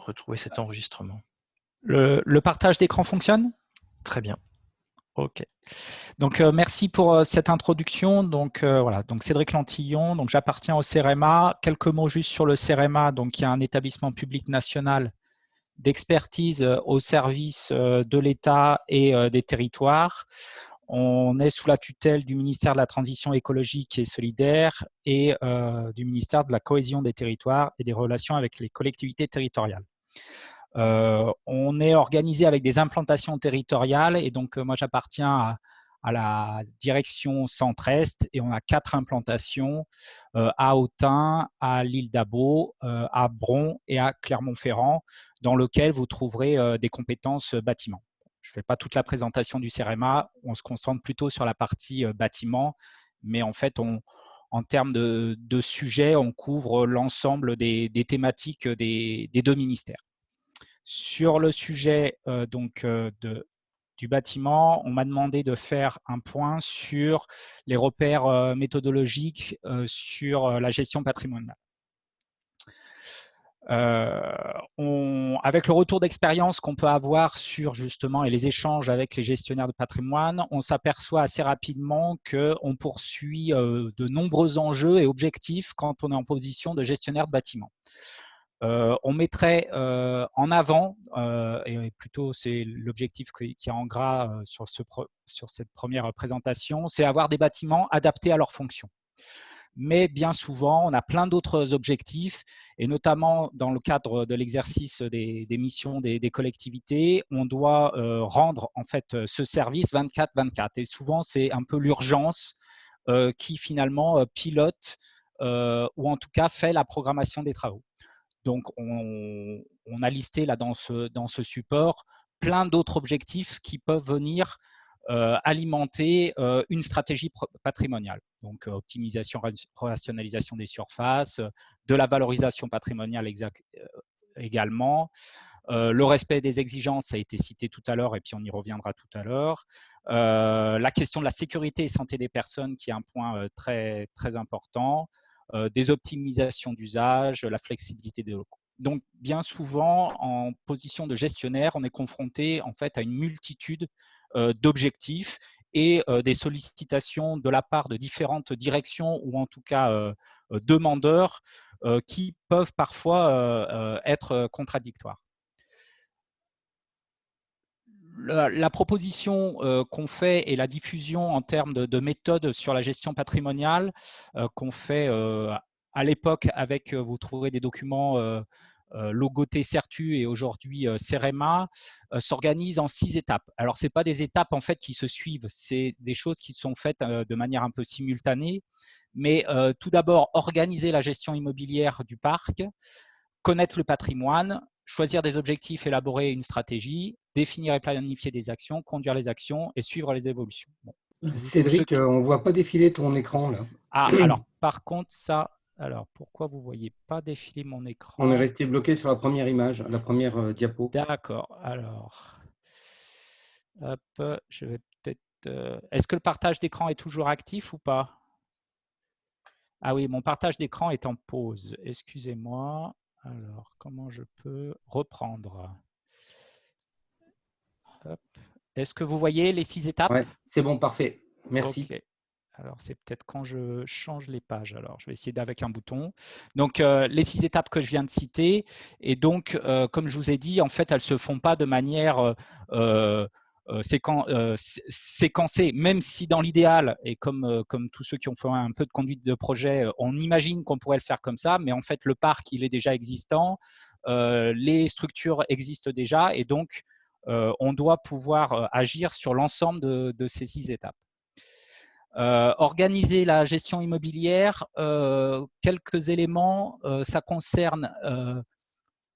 retrouver cet enregistrement. Le partage d'écran fonctionne? Très bien. Ok. Donc, merci pour cette introduction. Donc, voilà. Donc, Cédric Lantillon. Donc, j'appartiens au CEREMA. Quelques mots juste sur le CEREMA. Donc, il y a un établissement public national d'expertise au service de l'État et des territoires. On est sous la tutelle du ministère de la Transition écologique et solidaire et du ministère de la Cohésion des territoires et des relations avec les collectivités territoriales. On est organisé avec des implantations territoriales et donc moi j'appartiens à la direction centre-est et on a 4 implantations à Autun, à l'île d'Abo, à Bron et à Clermont-Ferrand dans lequel vous trouverez des compétences bâtiments. Je ne fais pas toute la présentation du CEREMA, on se concentre plutôt sur la partie bâtiment, mais en fait en termes de sujets, on couvre l'ensemble des thématiques des 2 ministères. Sur le sujet du bâtiment, on m'a demandé de faire un point sur les repères méthodologiques sur la gestion patrimoniale. Avec le retour d'expérience qu'on peut avoir sur justement et les échanges avec les gestionnaires de patrimoine, on s'aperçoit assez rapidement qu'on poursuit de nombreux enjeux et objectifs quand on est en position de gestionnaire de bâtiment. On mettrait en avant, et plutôt c'est l'objectif qui est en gras sur cette première présentation, c'est avoir des bâtiments adaptés à leurs fonctions. Mais bien souvent, on a plein d'autres objectifs, et notamment dans le cadre de l'exercice des missions des collectivités, on doit rendre en fait ce service 24/24. Et souvent, c'est un peu l'urgence qui finalement pilote ou en tout cas fait la programmation des travaux. Donc, on a listé là dans ce support plein d'autres objectifs qui peuvent venir alimenter une stratégie patrimoniale. Donc, optimisation, rationalisation des surfaces, de la valorisation patrimoniale également. Le respect des exigences, ça a été cité tout à l'heure et puis on y reviendra tout à l'heure. La question de la sécurité et santé des personnes qui est un point très, très important. Des optimisations d'usage, la flexibilité des locaux. Donc, bien souvent, en position de gestionnaire, on est confronté en fait à une multitude d'objectifs et des sollicitations de la part de différentes directions ou en tout cas demandeurs qui peuvent parfois être contradictoires. La proposition qu'on fait et la diffusion en termes de méthodes sur la gestion patrimoniale qu'on fait à l'époque avec, vous trouverez des documents logotés CERTU et aujourd'hui CEREMA, s'organise en 6 étapes. Alors, ce n'est pas des étapes en fait qui se suivent, c'est des choses qui sont faites de manière un peu simultanée. Mais tout d'abord, organiser la gestion immobilière du parc, connaître le patrimoine, choisir des objectifs, élaborer une stratégie, définir et planifier des actions, conduire les actions et suivre les évolutions. Bon, Cédric, on ne voit pas défiler ton écran là. Ah, alors par contre ça, alors pourquoi vous ne voyez pas défiler mon écran? On est resté bloqué sur la première image, la première diapo. D'accord, alors, hop, je vais peut-être… Est-ce que le partage d'écran est toujours actif ou pas? Ah oui, mon partage d'écran est en pause, excusez-moi. Alors, comment je peux reprendre? Est-ce que vous voyez les 6 étapes? Ouais, c'est bon, parfait. Merci. Ok. Alors, c'est peut-être quand je change les pages. Alors, je vais essayer avec un bouton. Donc, les 6 étapes que je viens de citer. Et donc, comme je vous ai dit, en fait, elles ne se font pas de manière séquencée, même si dans l'idéal, et comme tous ceux qui ont fait un peu de conduite de projet, on imagine qu'on pourrait le faire comme ça, mais en fait, le parc, il est déjà existant, les structures existent déjà, et donc, on doit pouvoir agir sur l'ensemble de ces 6 étapes. Organiser la gestion immobilière, quelques éléments, ça concerne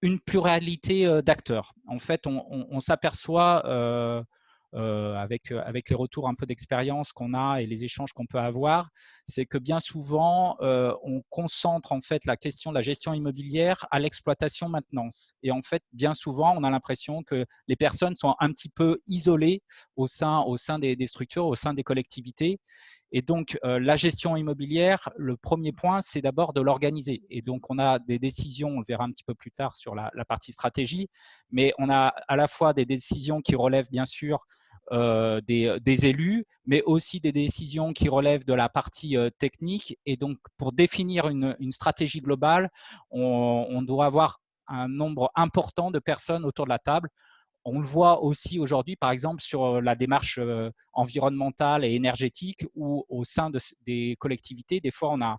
une pluralité d'acteurs. En fait, on s'aperçoit avec les retours un peu d'expérience qu'on a et les échanges qu'on peut avoir, c'est que bien souvent, on concentre en fait la question de la gestion immobilière à l'exploitation-maintenance. Et en fait, bien souvent, on a l'impression que les personnes sont un petit peu isolées au sein des structures, au sein des collectivités. Et donc, la gestion immobilière, le premier point, c'est d'abord de l'organiser. Et donc, on a des décisions, on le verra un petit peu plus tard sur la partie stratégie, mais on a à la fois des décisions qui relèvent bien sûr des élus, mais aussi des décisions qui relèvent de la partie technique. Et donc, pour définir une stratégie globale, on doit avoir un nombre important de personnes autour de la table. On le voit aussi aujourd'hui, par exemple, sur la démarche environnementale et énergétique, où au sein des collectivités, des fois, on a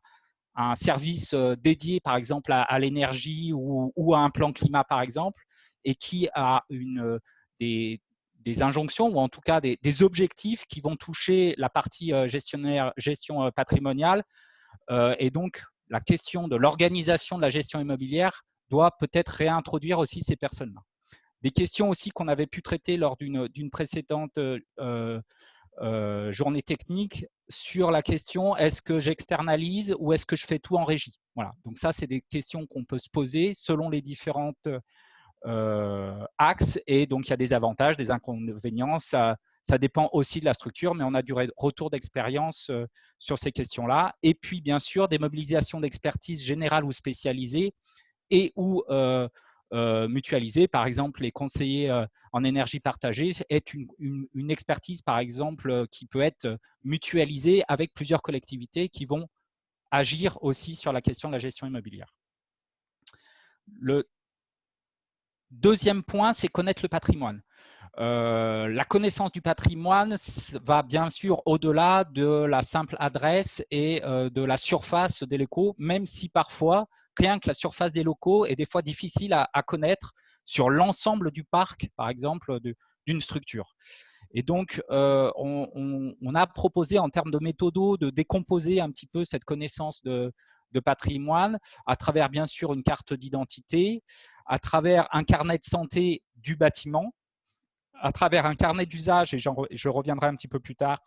un service dédié, par exemple, à l'énergie ou à un plan climat, par exemple, et qui a des injonctions ou en tout cas des objectifs qui vont toucher la partie gestion patrimoniale. Et donc, la question de l'organisation de la gestion immobilière doit peut-être réintroduire aussi ces personnes-là. Des questions aussi qu'on avait pu traiter lors d'une précédente journée technique sur la question est-ce que j'externalise ou est-ce que je fais tout en régie. Voilà. Donc ça, c'est des questions qu'on peut se poser selon les différentes axes. Et donc, il y a des avantages, des inconvénients. Ça dépend aussi de la structure, mais on a du retour d'expérience sur ces questions-là. Et puis, bien sûr, des mobilisations d'expertise générale ou spécialisée et ou mutualisée. Par exemple, les conseillers en énergie partagée est une expertise, par exemple, qui peut être mutualisée avec plusieurs collectivités qui vont agir aussi sur la question de la gestion immobilière. Le deuxième point, c'est connaître le patrimoine. La connaissance du patrimoine va bien sûr au-delà de la simple adresse et de la surface des locaux, même si parfois, rien que la surface des locaux est des fois difficile à connaître sur l'ensemble du parc, par exemple, d'une structure. Et donc, on a proposé en termes de méthodo de décomposer un petit peu cette connaissance de patrimoine à travers bien sûr une carte d'identité, à travers un carnet de santé du bâtiment, à travers un carnet d'usage, et je reviendrai un petit peu plus tard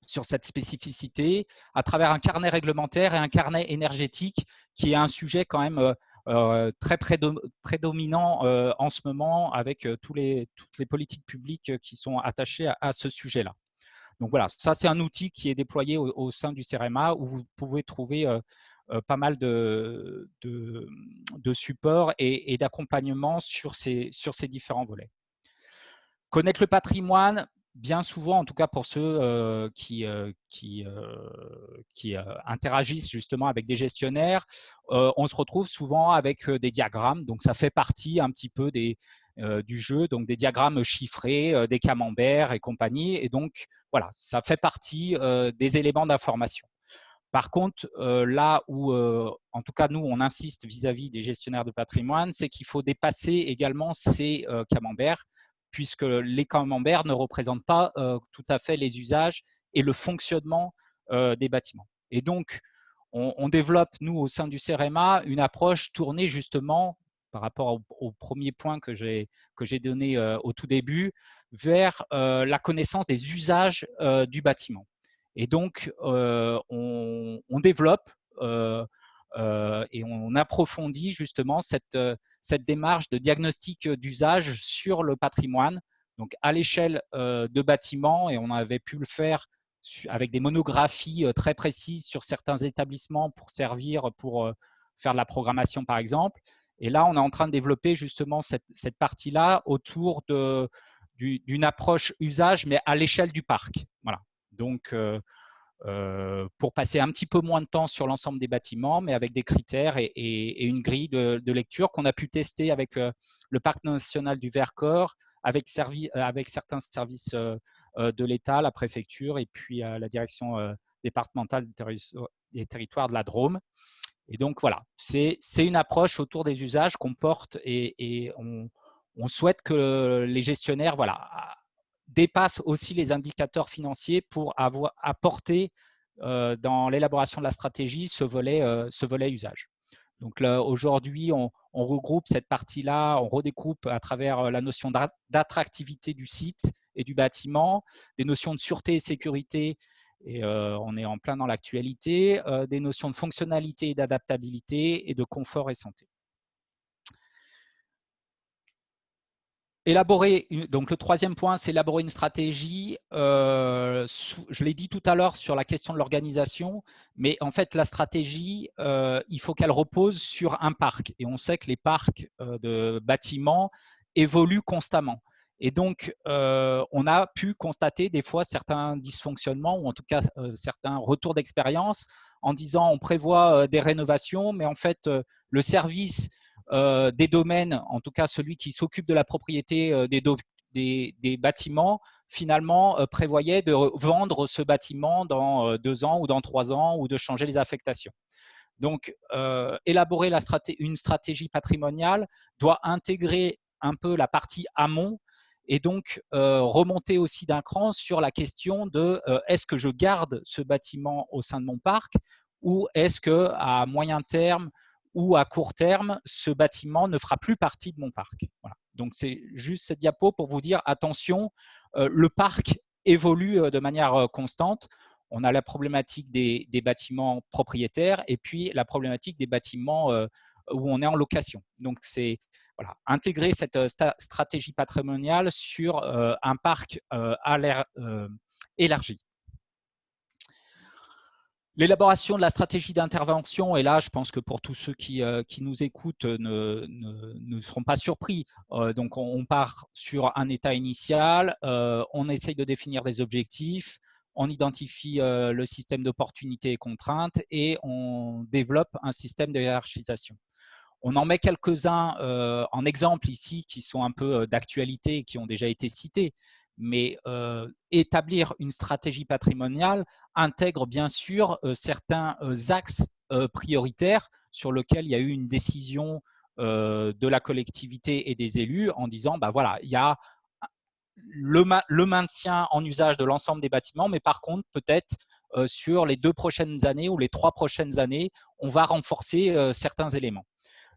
sur cette spécificité, à travers un carnet réglementaire et un carnet énergétique, qui est un sujet quand même très prédominant en ce moment avec toutes les politiques publiques qui sont attachées à ce sujet-là. Donc voilà, ça c'est un outil qui est déployé au sein du CEREMA où vous pouvez trouver pas mal de supports et d'accompagnement sur ces différents volets. Connaître le patrimoine, bien souvent, en tout cas pour ceux qui interagissent justement avec des gestionnaires, on se retrouve souvent avec des diagrammes. Donc, ça fait partie un petit peu du jeu, donc des diagrammes chiffrés, des camemberts et compagnie. Et donc, voilà, ça fait partie des éléments d'information. Par contre, là où, en tout cas, nous, on insiste vis-à-vis des gestionnaires de patrimoine, c'est qu'il faut dépasser également ces camemberts, puisque les camemberts ne représentent pas tout à fait les usages et le fonctionnement des bâtiments. Et donc, on développe, nous, au sein du CEREMA, une approche tournée justement, par rapport au premier point que j'ai donné au tout début, vers la connaissance des usages du bâtiment. Et donc, on développe et on approfondit justement cette démarche de diagnostic d'usage sur le patrimoine, donc à l'échelle de bâtiments, et on avait pu le faire avec des monographies très précises sur certains établissements pour servir, pour faire de la programmation par exemple. Et là, on est en train de développer justement cette partie-là autour d'une approche usage, mais à l'échelle du parc. Voilà. Donc, pour passer un petit peu moins de temps sur l'ensemble des bâtiments, mais avec des critères et une grille de lecture qu'on a pu tester avec le Parc national du Vercors, avec certains services de l'État, la préfecture et puis la direction départementale des territoires de la Drôme. Et donc, voilà, c'est une approche autour des usages qu'on porte et on souhaite que les gestionnaires dépassent aussi les indicateurs financiers pour apporter dans l'élaboration de la stratégie ce volet usage. Donc là, aujourd'hui, on regroupe cette partie-là, on redécoupe à travers la notion d'attractivité du site et du bâtiment, des notions de sûreté et sécurité, et on est en plein dans l'actualité, des notions de fonctionnalité et d'adaptabilité et de confort et santé. Donc le troisième point, c'est élaborer une stratégie. Je l'ai dit tout à l'heure sur la question de l'organisation, mais en fait, la stratégie, il faut qu'elle repose sur un parc. Et on sait que les parcs de bâtiments évoluent constamment. Et donc, on a pu constater des fois certains dysfonctionnements ou en tout cas certains retours d'expérience en disant on prévoit des rénovations, mais en fait, le service des domaines, en tout cas celui qui s'occupe de la propriété des bâtiments, finalement prévoyait de vendre ce bâtiment dans 2 ans ou dans 3 ans ou de changer les affectations. Donc, élaborer une stratégie patrimoniale doit intégrer un peu la partie amont et donc remonter aussi d'un cran sur la question de est-ce que je garde ce bâtiment au sein de mon parc ou est-ce qu'à moyen terme ou à court terme, ce bâtiment ne fera plus partie de mon parc. Voilà. Donc, c'est juste cette diapo pour vous dire, attention, le parc évolue de manière constante. On a la problématique des bâtiments propriétaires et puis la problématique des bâtiments où on est en location. Donc, c'est voilà, intégrer cette stratégie patrimoniale sur un parc à l'air élargi. L'élaboration de la stratégie d'intervention, et là, je pense que pour tous ceux qui nous écoutent ne seront pas surpris. Donc, on part sur un état initial, on essaye de définir des objectifs, on identifie le système d'opportunités et contraintes et on développe un système de hiérarchisation. On en met quelques-uns en exemple ici qui sont un peu d'actualité et qui ont déjà été cités. Mais établir une stratégie patrimoniale intègre bien sûr certains axes prioritaires sur lesquels il y a eu une décision de la collectivité et des élus en disant bah voilà, il y a le maintien en usage de l'ensemble des bâtiments, mais par contre, peut-être sur les 2 prochaines années ou les 3 prochaines années, on va renforcer certains éléments.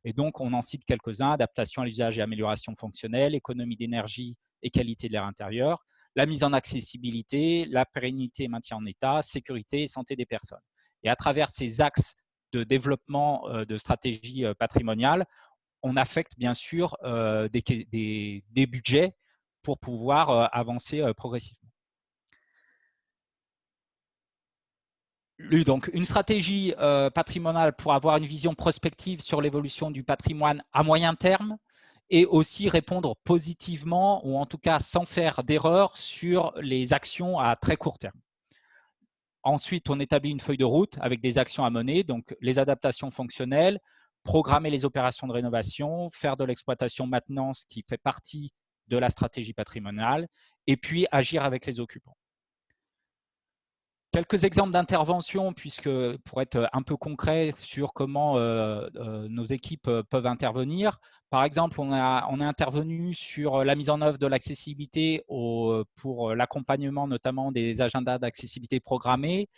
Et donc, on en cite quelques-uns, adaptation à l'usage et amélioration fonctionnelle, économie d'énergie et qualité de l'air intérieur, la mise en accessibilité, la pérennité et maintien en état, sécurité et santé des personnes. Et à travers ces axes de développement de stratégie patrimoniale, on affecte bien sûr des budgets pour pouvoir avancer progressivement. Donc, une stratégie patrimoniale pour avoir une vision prospective sur l'évolution du patrimoine à moyen terme et aussi répondre positivement ou en tout cas sans faire d'erreur sur les actions à très court terme. Ensuite, on établit une feuille de route avec des actions à mener, donc les adaptations fonctionnelles, programmer les opérations de rénovation, faire de l'exploitation maintenance qui fait partie de la stratégie patrimoniale et puis agir avec les occupants. Quelques exemples d'intervention, puisque pour être un peu concret sur comment nos équipes peuvent intervenir. Par exemple, on est intervenu sur la mise en œuvre de l'accessibilité pour l'accompagnement notamment des agendas d'accessibilité programmés,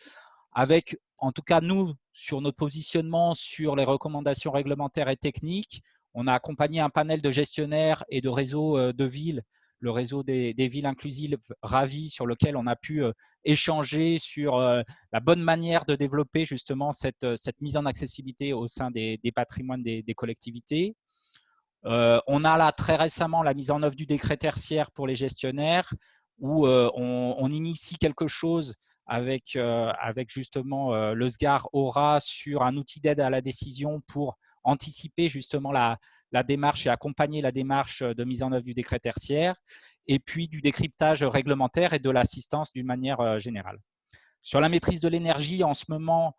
avec en tout cas nous, sur notre positionnement sur les recommandations réglementaires et techniques, on a accompagné un panel de gestionnaires et de réseaux de villes, le réseau des villes inclusives Ravi, sur lequel on a pu échanger sur la bonne manière de développer justement cette mise en accessibilité au sein des patrimoines des collectivités. On a là très récemment la mise en œuvre du décret tertiaire pour les gestionnaires où on initie quelque chose avec justement le SGAR Aura sur un outil d'aide à la décision pour anticiper justement la démarche et accompagner la démarche de mise en œuvre du décret tertiaire et puis du décryptage réglementaire et de l'assistance d'une manière générale. Sur la maîtrise de l'énergie, en ce moment,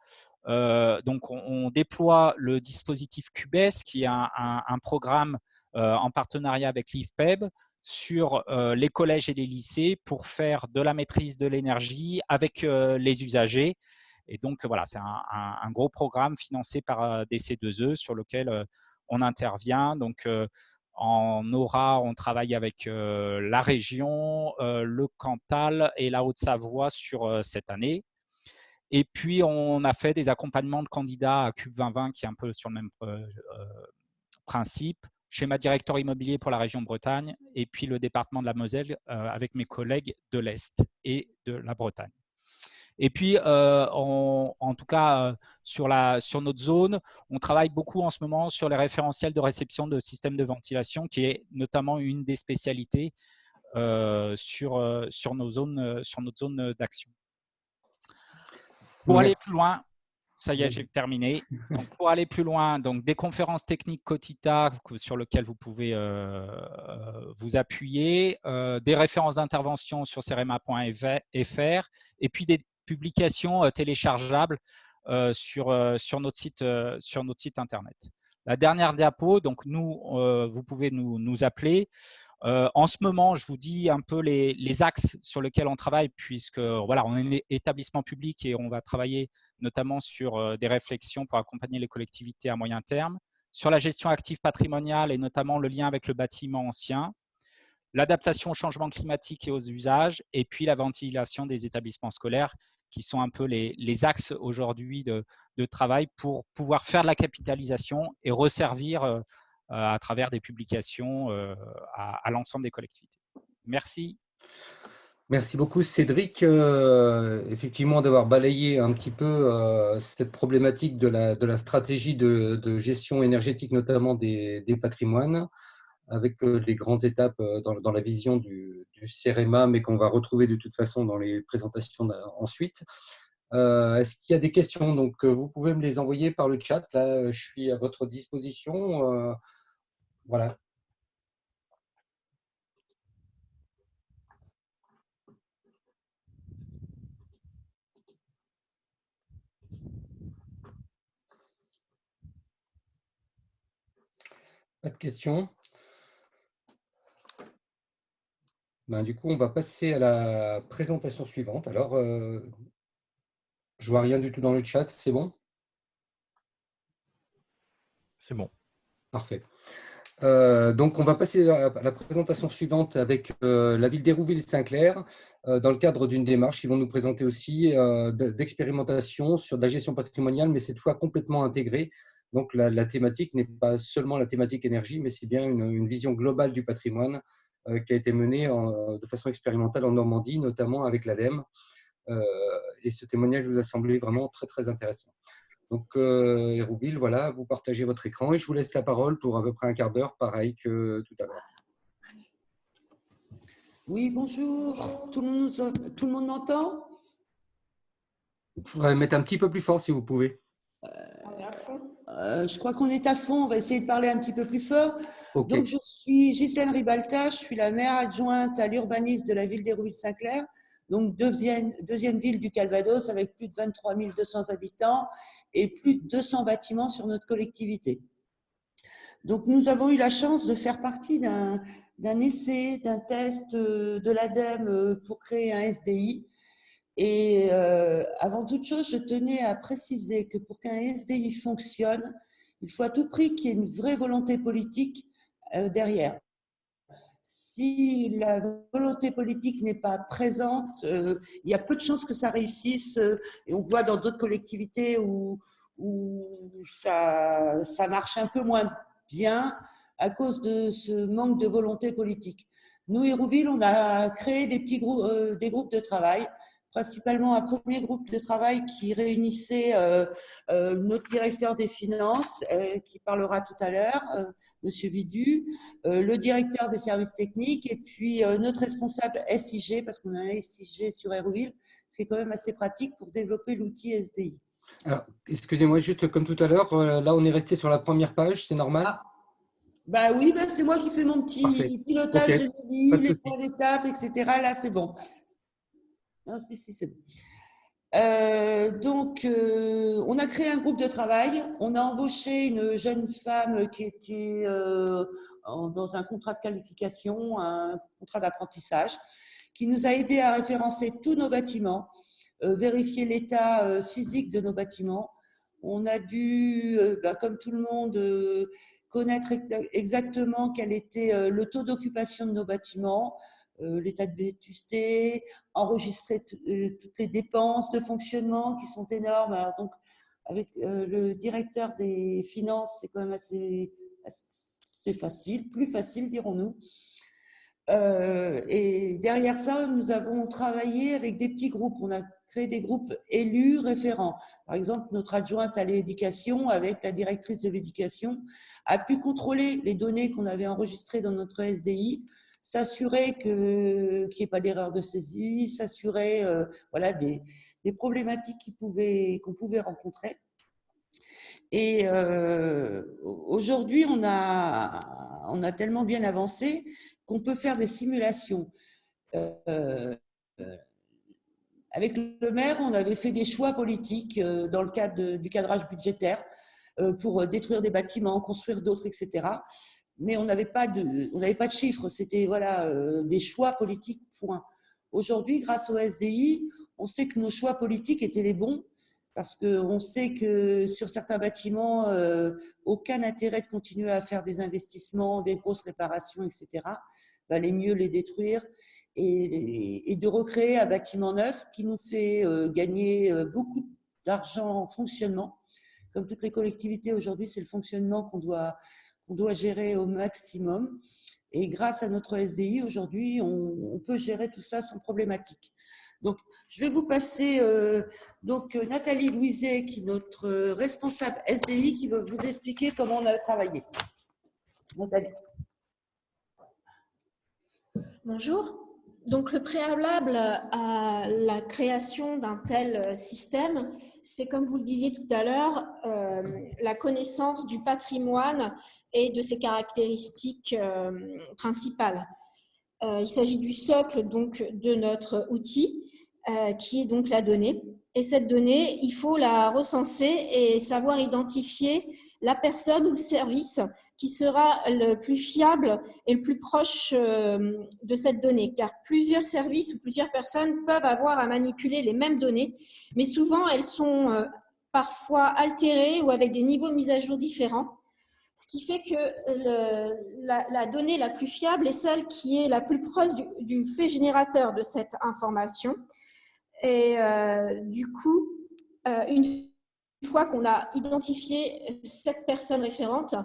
donc on déploie le dispositif CUBES, qui est un programme en partenariat avec l'IFPEB sur les collèges et les lycées pour faire de la maîtrise de l'énergie avec les usagers. Et donc, voilà, c'est un gros programme financé par DC2E sur lequel on intervient. Donc, en Aura, on travaille avec la région, le Cantal et la Haute-Savoie sur cette année. Et puis, on a fait des accompagnements de candidats à CUB 2020 qui est un peu sur le même principe. Schéma directeur immobilier pour la région Bretagne et puis le département de la Moselle avec mes collègues de l'Est et de la Bretagne. Et puis, en tout cas, sur notre zone, on travaille beaucoup en ce moment sur les référentiels de réception de systèmes de ventilation, qui est notamment une des spécialités sur notre zone d'action. Pour aller plus loin, ça y est, j'ai terminé. Donc, pour aller plus loin, donc des conférences techniques Cotita sur lesquelles vous pouvez vous appuyer, des références d'intervention sur cerema.fr et puis des publications téléchargeables sur notre site internet. La dernière diapo, donc vous pouvez nous appeler. En ce moment, je vous dis un peu les axes sur lesquels on travaille, puisque voilà, on est un établissement public et on va travailler notamment sur des réflexions pour accompagner les collectivités à moyen terme, sur la gestion active patrimoniale et notamment le lien avec le bâtiment ancien, l'adaptation au changement climatique et aux usages, et puis la ventilation des établissements scolaires, qui sont un peu les axes aujourd'hui de travail pour pouvoir faire de la capitalisation et resservir à travers des publications à l'ensemble des collectivités. Merci. Merci beaucoup Cédric, effectivement d'avoir balayé un petit peu cette problématique de la stratégie de gestion énergétique, notamment des patrimoines, avec les grandes étapes dans la vision du CEREMA, mais qu'on va retrouver de toute façon dans les présentations ensuite. Est-ce qu'il y a des questions? Donc, vous pouvez me les envoyer par le chat. Là, je suis à votre disposition. Voilà. Pas de questions? Ben, du coup, on va passer à la présentation suivante. Alors, je vois rien du tout dans le chat, c'est bon? C'est bon. Parfait. Donc, on va passer à la présentation suivante avec la ville d'Hérouville-Saint-Clair, dans le cadre d'une démarche qui vont nous présenter aussi d'expérimentation sur de la gestion patrimoniale, mais cette fois complètement intégrée. Donc, la thématique n'est pas seulement la thématique énergie, mais c'est bien une vision globale du patrimoine qui a été menée de façon expérimentale en Normandie, notamment avec l'ADEME. Et ce témoignage vous a semblé vraiment très, très intéressant. Donc, Hérouville, voilà, vous partagez votre écran et je vous laisse la parole pour à peu près un quart d'heure, pareil que tout à l'heure. Oui, bonjour. Tout le monde m'entend? Il faudrait mettre un petit peu plus fort si vous pouvez. Je crois qu'on est à fond. On va essayer de parler un petit peu plus fort. Ok. Donc, je suis Gisèle Ribalta. Je suis la maire adjointe à l'urbanisme de la ville d'Hérouville-Saint-Clair. Donc, deuxième ville du Calvados avec plus de 23 200 habitants et plus de 200 bâtiments sur notre collectivité. Donc, nous avons eu la chance de faire partie d'un essai, d'un test de l'ADEME pour créer un SDI. Et avant toute chose, je tenais à préciser que pour qu'un SDI fonctionne, il faut à tout prix qu'il y ait une vraie volonté politique derrière. Si la volonté politique n'est pas présente, il y a peu de chances que ça réussisse. Et on voit dans d'autres collectivités où ça marche un peu moins bien à cause de ce manque de volonté politique. Nous, Hérouville, on a créé des groupes de travail, principalement un premier groupe de travail qui réunissait notre directeur des finances, qui parlera tout à l'heure, Monsieur Vidu, le directeur des services techniques et puis notre responsable SIG, parce qu'on a un SIG sur Hérouville, c'est quand même assez pratique pour développer l'outil SDI. Alors, excusez-moi, juste comme tout à l'heure, là on est resté sur la première page, c'est normal? Bah oui, bah c'est moi qui fais mon petit Parfait. pilotage Okay. de menu, les points d'étape, etc. Là, c'est bon. Non, si, c'est bon. Donc, on a créé un groupe de travail. On a embauché une jeune femme qui était dans un contrat de qualification, un contrat d'apprentissage, qui nous a aidé à référencer tous nos bâtiments, vérifier l'état physique de nos bâtiments. On a dû, comme tout le monde, connaître exactement quel était le taux d'occupation de nos bâtiments, l'état de vétusté, enregistrer toutes les dépenses de fonctionnement qui sont énormes. Alors donc, avec le directeur des finances, c'est quand même assez facile, plus facile, dirons-nous. Et derrière ça, nous avons travaillé avec des petits groupes. On a créer des groupes élus référents. Par exemple, notre adjointe à l'éducation, avec la directrice de l'éducation, a pu contrôler les données qu'on avait enregistrées dans notre SDI, s'assurer qu'il n'y ait pas d'erreur de saisie, s'assurer voilà, des problématiques qu'on pouvait rencontrer. Et aujourd'hui, on a tellement bien avancé qu'on peut faire des simulations. Avec le maire, on avait fait des choix politiques dans le cadre du cadrage budgétaire pour détruire des bâtiments, construire d'autres, etc. Mais on n'avait pas de chiffres, c'était voilà, des choix politiques, point. Aujourd'hui, grâce au SDI, on sait que nos choix politiques étaient les bons, parce qu'on sait que sur certains bâtiments, aucun intérêt de continuer à faire des investissements, des grosses réparations, etc. Valait mieux les détruire et de recréer un bâtiment neuf qui nous fait gagner beaucoup d'argent en fonctionnement. Comme toutes les collectivités aujourd'hui, c'est le fonctionnement qu'on doit gérer au maximum. Et grâce à notre SDI, aujourd'hui, on peut gérer tout ça sans problématique. Donc, je vais vous passer Nathalie Louiset, qui est notre responsable SDI, qui va vous expliquer comment on a travaillé. Nathalie. Bonjour. Donc, le préalable à la création d'un tel système, c'est, comme vous le disiez tout à l'heure, la connaissance du patrimoine et de ses caractéristiques principales. Il s'agit du socle donc, de notre outil, qui est donc la donnée. Et cette donnée, il faut la recenser et savoir identifier la personne ou le service qui sera le plus fiable et le plus proche de cette donnée. Car plusieurs services ou plusieurs personnes peuvent avoir à manipuler les mêmes données, mais souvent elles sont parfois altérées ou avec des niveaux de mise à jour différents. Ce qui fait que la donnée la plus fiable est celle qui est la plus proche du fait générateur de cette information. Et du coup, une fois qu'on a identifié cette personne référente,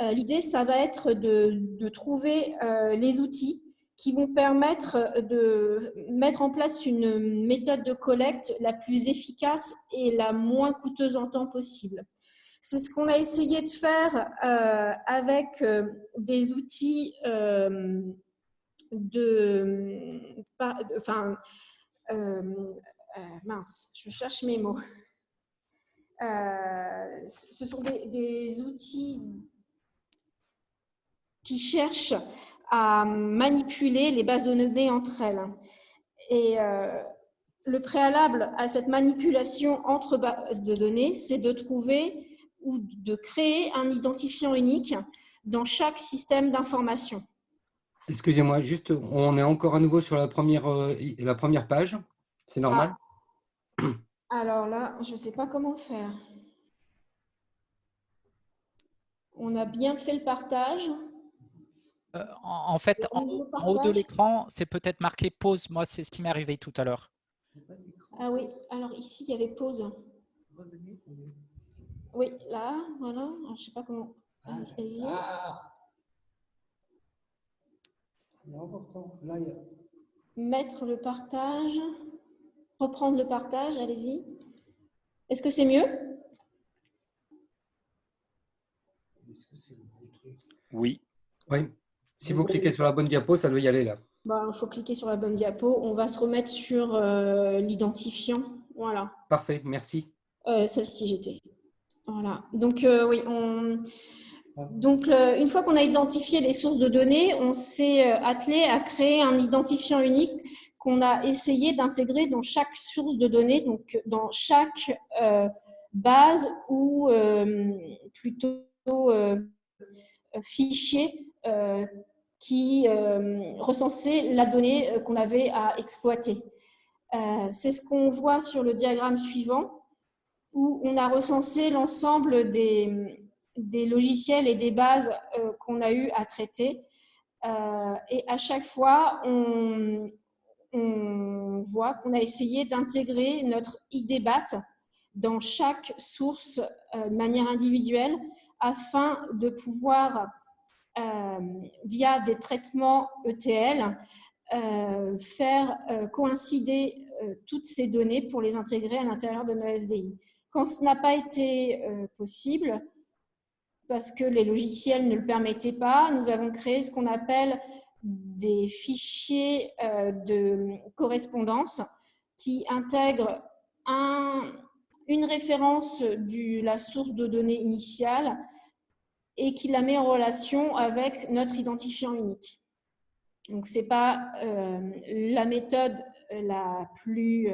l'idée, ça va être de trouver les outils qui vont permettre de mettre en place une méthode de collecte la plus efficace et la moins coûteuse en temps possible. C'est ce qu'on a essayé de faire avec des outils mince, je cherche mes mots. Ce sont des outils qui cherchent à manipuler les bases de données entre elles. Et le préalable à cette manipulation entre bases de données, c'est de trouver ou de créer un identifiant unique dans chaque système d'information. Excusez-moi, juste, on est encore à nouveau sur la première page. C'est normal? Alors là, je ne sais pas comment faire. On a bien fait le partage. En fait, en haut de l'écran, c'est peut-être marqué pause. Moi, c'est ce qui m'est arrivé tout à l'heure. Ah oui, alors ici, il y avait pause. Oui, là, voilà. Alors, je ne sais pas comment. Mettre le partage. Reprendre le partage, allez-y. Est-ce que c'est mieux? Oui. Oui. Si vous cliquez sur la bonne diapo, ça doit y aller là. Il faut cliquer sur la bonne diapo. On va se remettre sur l'identifiant. Voilà. Parfait, merci. Celle-ci, j'étais. Voilà. Donc, oui, une fois qu'on a identifié les sources de données, on s'est attelé à créer un identifiant unique qu'on a essayé d'intégrer dans chaque source de données, donc dans chaque base ou plutôt fichier qui recensait la donnée qu'on avait à exploiter. C'est ce qu'on voit sur le diagramme suivant, où on a recensé l'ensemble des logiciels et des bases qu'on a eu à traiter. Et à chaque fois, on voit qu'on a essayé d'intégrer notre IDBAT dans chaque source de manière individuelle afin de pouvoir, via des traitements ETL, faire coïncider toutes ces données pour les intégrer à l'intérieur de nos SDI. Quand ce n'a pas été possible, parce que les logiciels ne le permettaient pas, nous avons créé ce qu'on appelle des fichiers de correspondance qui intègrent une référence de la source de données initiale et qui la met en relation avec notre identifiant unique. Donc, ce n'est pas la méthode la plus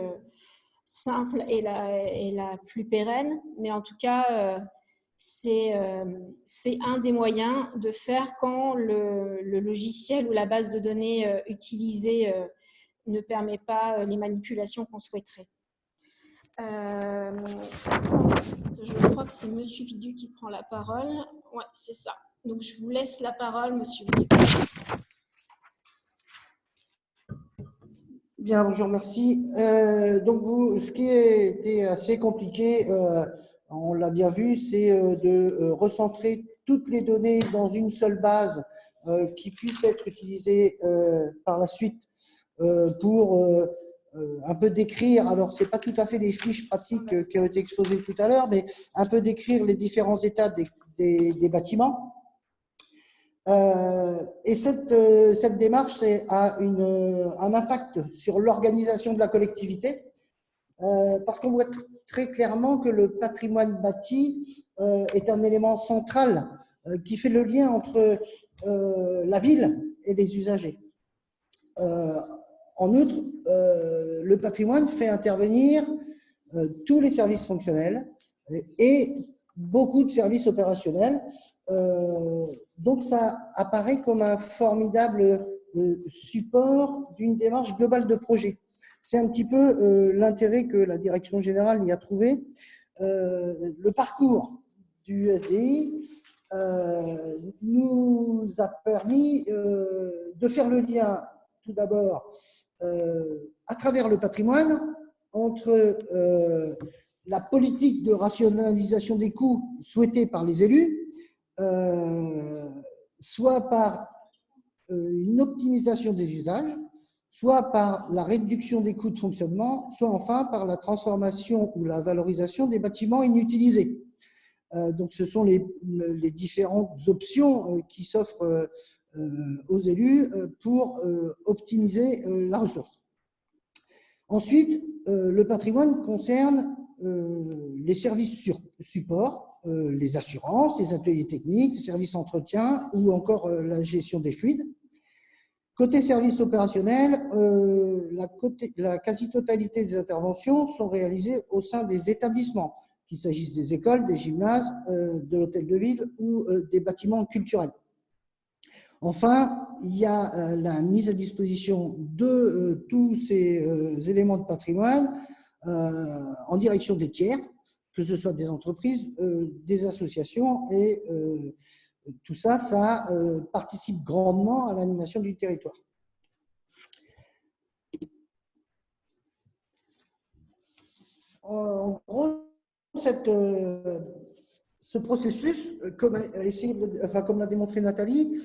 simple et la plus pérenne, mais en tout cas, c'est un des moyens de faire quand le logiciel ou la base de données utilisée ne permet pas les manipulations qu'on souhaiterait. Je crois que c'est Monsieur Vidu qui prend la parole. Oui, c'est ça. Donc, je vous laisse la parole, Monsieur Vidu. Bien, bonjour, merci. Donc, ce qui était assez compliqué, on l'a bien vu, c'est de recentrer toutes les données dans une seule base qui puisse être utilisée par la suite pour un peu décrire, alors ce n'est pas tout à fait les fiches pratiques qui ont été exposées tout à l'heure, mais un peu décrire les différents états des bâtiments. Et cette démarche a un impact sur l'organisation de la collectivité, parce qu'on voit très clairement que le patrimoine bâti est un élément central qui fait le lien entre la ville et les usagers. En outre, le patrimoine fait intervenir tous les services fonctionnels et beaucoup de services opérationnels. Donc, ça apparaît comme un formidable support d'une démarche globale de projet. C'est un petit peu l'intérêt que la direction générale y a trouvé. Le parcours du SDI nous a permis de faire le lien, tout d'abord, à travers le patrimoine, entre la politique de rationalisation des coûts souhaitée par les élus, soit par une optimisation des usages, soit par la réduction des coûts de fonctionnement, soit enfin par la transformation ou la valorisation des bâtiments inutilisés. Donc, ce sont les différentes options qui s'offrent aux élus pour optimiser la ressource. Ensuite, le patrimoine concerne les services support, les assurances, les ateliers techniques, les services entretien ou encore la gestion des fluides. Côté services opérationnels, la quasi-totalité des interventions sont réalisées au sein des établissements, qu'il s'agisse des écoles, des gymnases, de l'hôtel de ville ou des bâtiments culturels. Enfin, il y a la mise à disposition de tous ces éléments de patrimoine en direction des tiers, que ce soit des entreprises, des associations, et tout ça, ça participe grandement à l'animation du territoire. En gros, ce processus, comme l'a démontré Nathalie,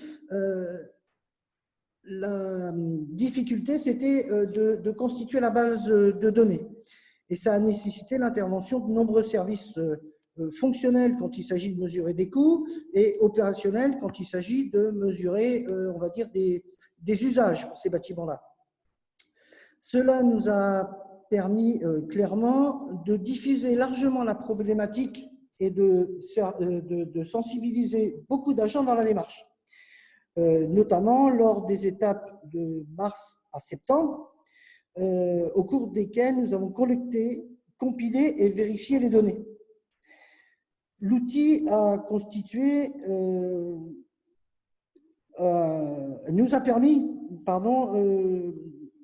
la difficulté, c'était de constituer la base de données. Et ça a nécessité l'intervention de nombreux services fonctionnels quand il s'agit de mesurer des coûts et opérationnels quand il s'agit de mesurer, on va dire, des usages pour ces bâtiments-là. Cela nous a permis clairement de diffuser largement la problématique et de sensibiliser beaucoup d'agents dans la démarche, notamment lors des étapes de mars à septembre, au cours desquelles nous avons collecté, compilé et vérifié les données. L'outil a constitué, nous a permis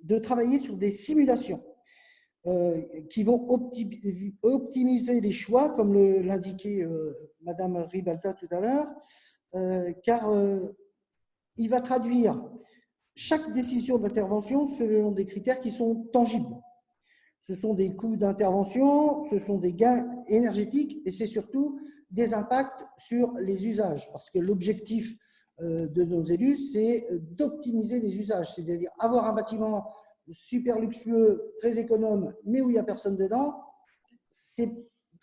de travailler sur des simulations qui vont optimiser les choix, comme l'indiquait Madame Ribalta tout à l'heure, car il va traduire chaque décision d'intervention selon des critères qui sont tangibles. Ce sont des coûts d'intervention, ce sont des gains énergétiques et c'est surtout des impacts sur les usages. Parce que l'objectif de nos élus, c'est d'optimiser les usages, c'est-à-dire avoir un bâtiment super luxueux, très économe, mais où il n'y a personne dedans, ça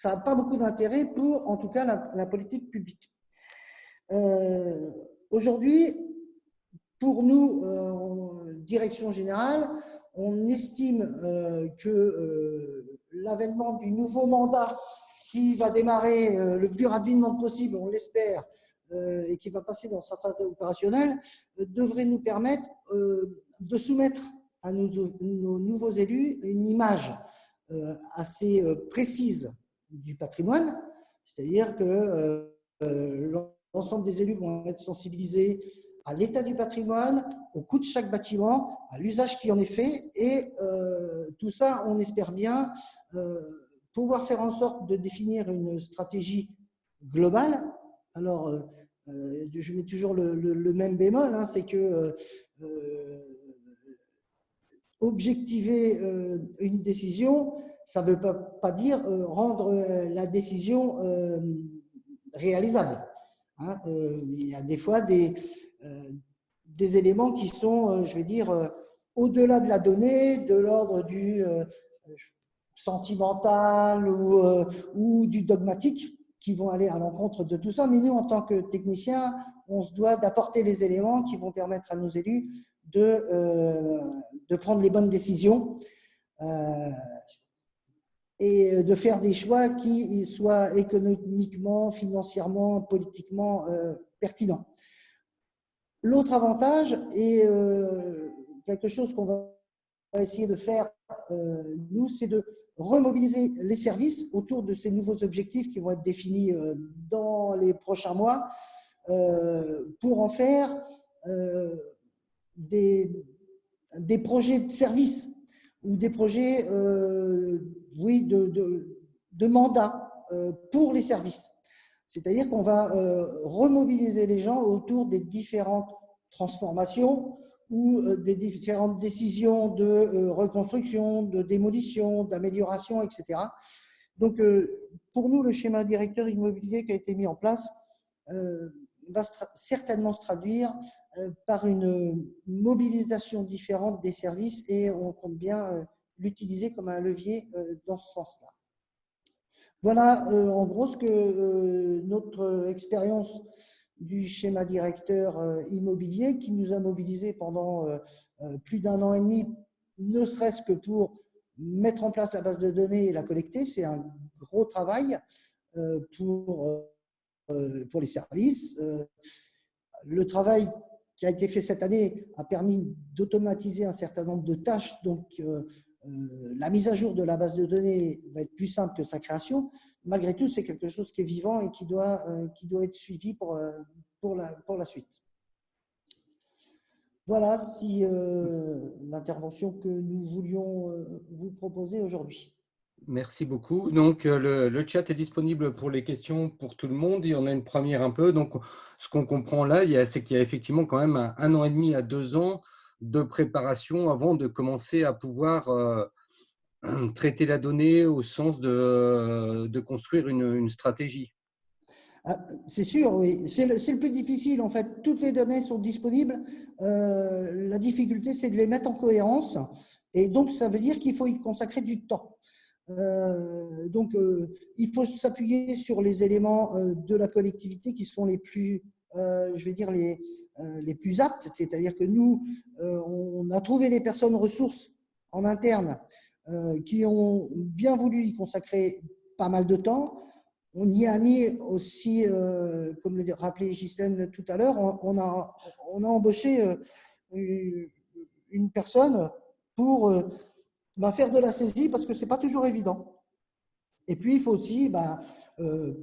n'a pas beaucoup d'intérêt pour, en tout cas, la politique publique. Aujourd'hui, pour nous, direction générale, on estime que l'avènement du nouveau mandat qui va démarrer le plus rapidement possible, on l'espère, et qui va passer dans sa phase opérationnelle, devrait nous permettre de soumettre à nos nouveaux élus une image assez précise du patrimoine, c'est-à-dire que l'ensemble des élus vont être sensibilisés à l'état du patrimoine, au coût de chaque bâtiment, à l'usage qui en est fait, et tout ça, on espère bien pouvoir faire en sorte de définir une stratégie globale. Alors, je mets toujours le même bémol, hein, c'est que objectiver une décision, ça ne veut pas dire rendre la décision réalisable. Hein. Il y a des fois des éléments qui sont, je vais dire, au-delà de la donnée, de l'ordre du sentimental ou du dogmatique, qui vont aller à l'encontre de tout ça. Mais nous, en tant que techniciens, on se doit d'apporter les éléments qui vont permettre à nos élus de prendre les bonnes décisions et de faire des choix qui soient économiquement, financièrement, politiquement pertinents. L'autre avantage est quelque chose qu'on va essayer de faire, nous, c'est de remobiliser les services autour de ces nouveaux objectifs qui vont être définis dans les prochains mois pour en faire des projets de service ou des projets oui, de mandat pour les services. C'est-à-dire qu'on va remobiliser les gens autour des différentes transformations ou des différentes décisions de reconstruction, de démolition, d'amélioration, etc. Donc, pour nous, le schéma directeur immobilier qui a été mis en place va certainement se traduire par une mobilisation différente des services et on compte bien l'utiliser comme un levier dans ce sens-là. Voilà en gros ce que notre expérience du schéma directeur immobilier qui nous a mobilisés pendant plus d'1 an et demi, ne serait-ce que pour mettre en place la base de données et la collecter. C'est un gros travail pour les services. Le travail qui a été fait cette année a permis d'automatiser un certain nombre de tâches. Donc, la mise à jour de la base de données va être plus simple que sa création. Malgré tout, c'est quelque chose qui est vivant et qui doit être suivi pour la suite. Voilà si l'intervention que nous voulions vous proposer aujourd'hui. Merci beaucoup. Donc, le chat est disponible pour les questions pour tout le monde. Il y en a une première un peu. Donc, ce qu'on comprend là, c'est qu'il y a effectivement quand même 1 an et demi à 2 ans de préparation avant de commencer à pouvoir traiter la donnée au sens de construire une stratégie. C'est sûr, oui. C'est le plus difficile. En fait, toutes les données sont disponibles. La difficulté, c'est de les mettre en cohérence. Et donc, ça veut dire qu'il faut y consacrer du temps. Donc, il faut s'appuyer sur les éléments de la collectivité qui sont les plus, je vais dire, les plus aptes. C'est-à-dire que nous, on a trouvé les personnes ressources en interne qui ont bien voulu y consacrer pas mal de temps. On y a mis aussi, comme le rappelait Ghislaine tout à l'heure, on a embauché une personne pour faire de la saisie parce que ce n'est pas toujours évident. Et puis, il faut aussi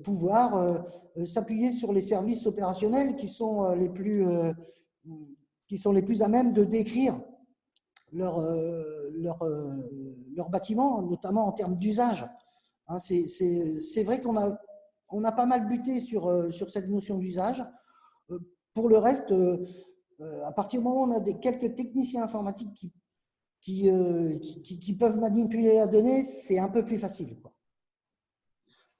pouvoir s'appuyer sur les services opérationnels qui sont les plus à même de décrire leur bâtiment, notamment en termes d'usage. Hein, c'est vrai qu'on a pas mal buté sur cette notion d'usage. Pour le reste, à partir du moment où on a quelques techniciens informatiques qui peuvent manipuler la donnée, c'est un peu plus facile, quoi.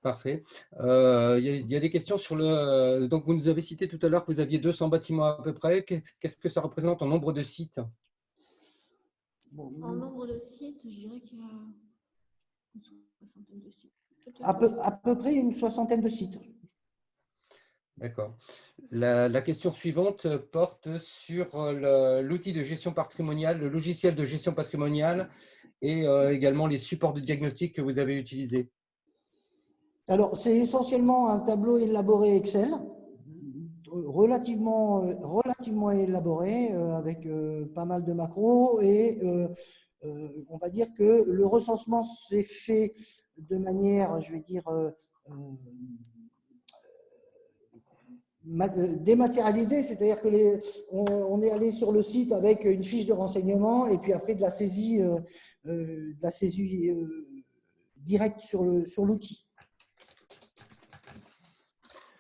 Parfait. Il y a des questions sur le… Donc, vous nous avez cité tout à l'heure que vous aviez 200 bâtiments à peu près. Qu'est-ce que ça représente en nombre de sites? Bon, En nombre de sites, je dirais qu'il y a une soixantaine de sites. à peu près une soixantaine de sites. D'accord. La question suivante porte sur l'outil de gestion patrimoniale, le logiciel de gestion patrimoniale et également les supports de diagnostic que vous avez utilisés. Alors, c'est essentiellement un tableau élaboré Excel, relativement élaboré, avec pas mal de macros. Et on va dire que le recensement s'est fait de manière, je vais dire, dématérialisée, c'est-à-dire que on est allé sur le site avec une fiche de renseignement et puis après de la saisie directe sur l'outil.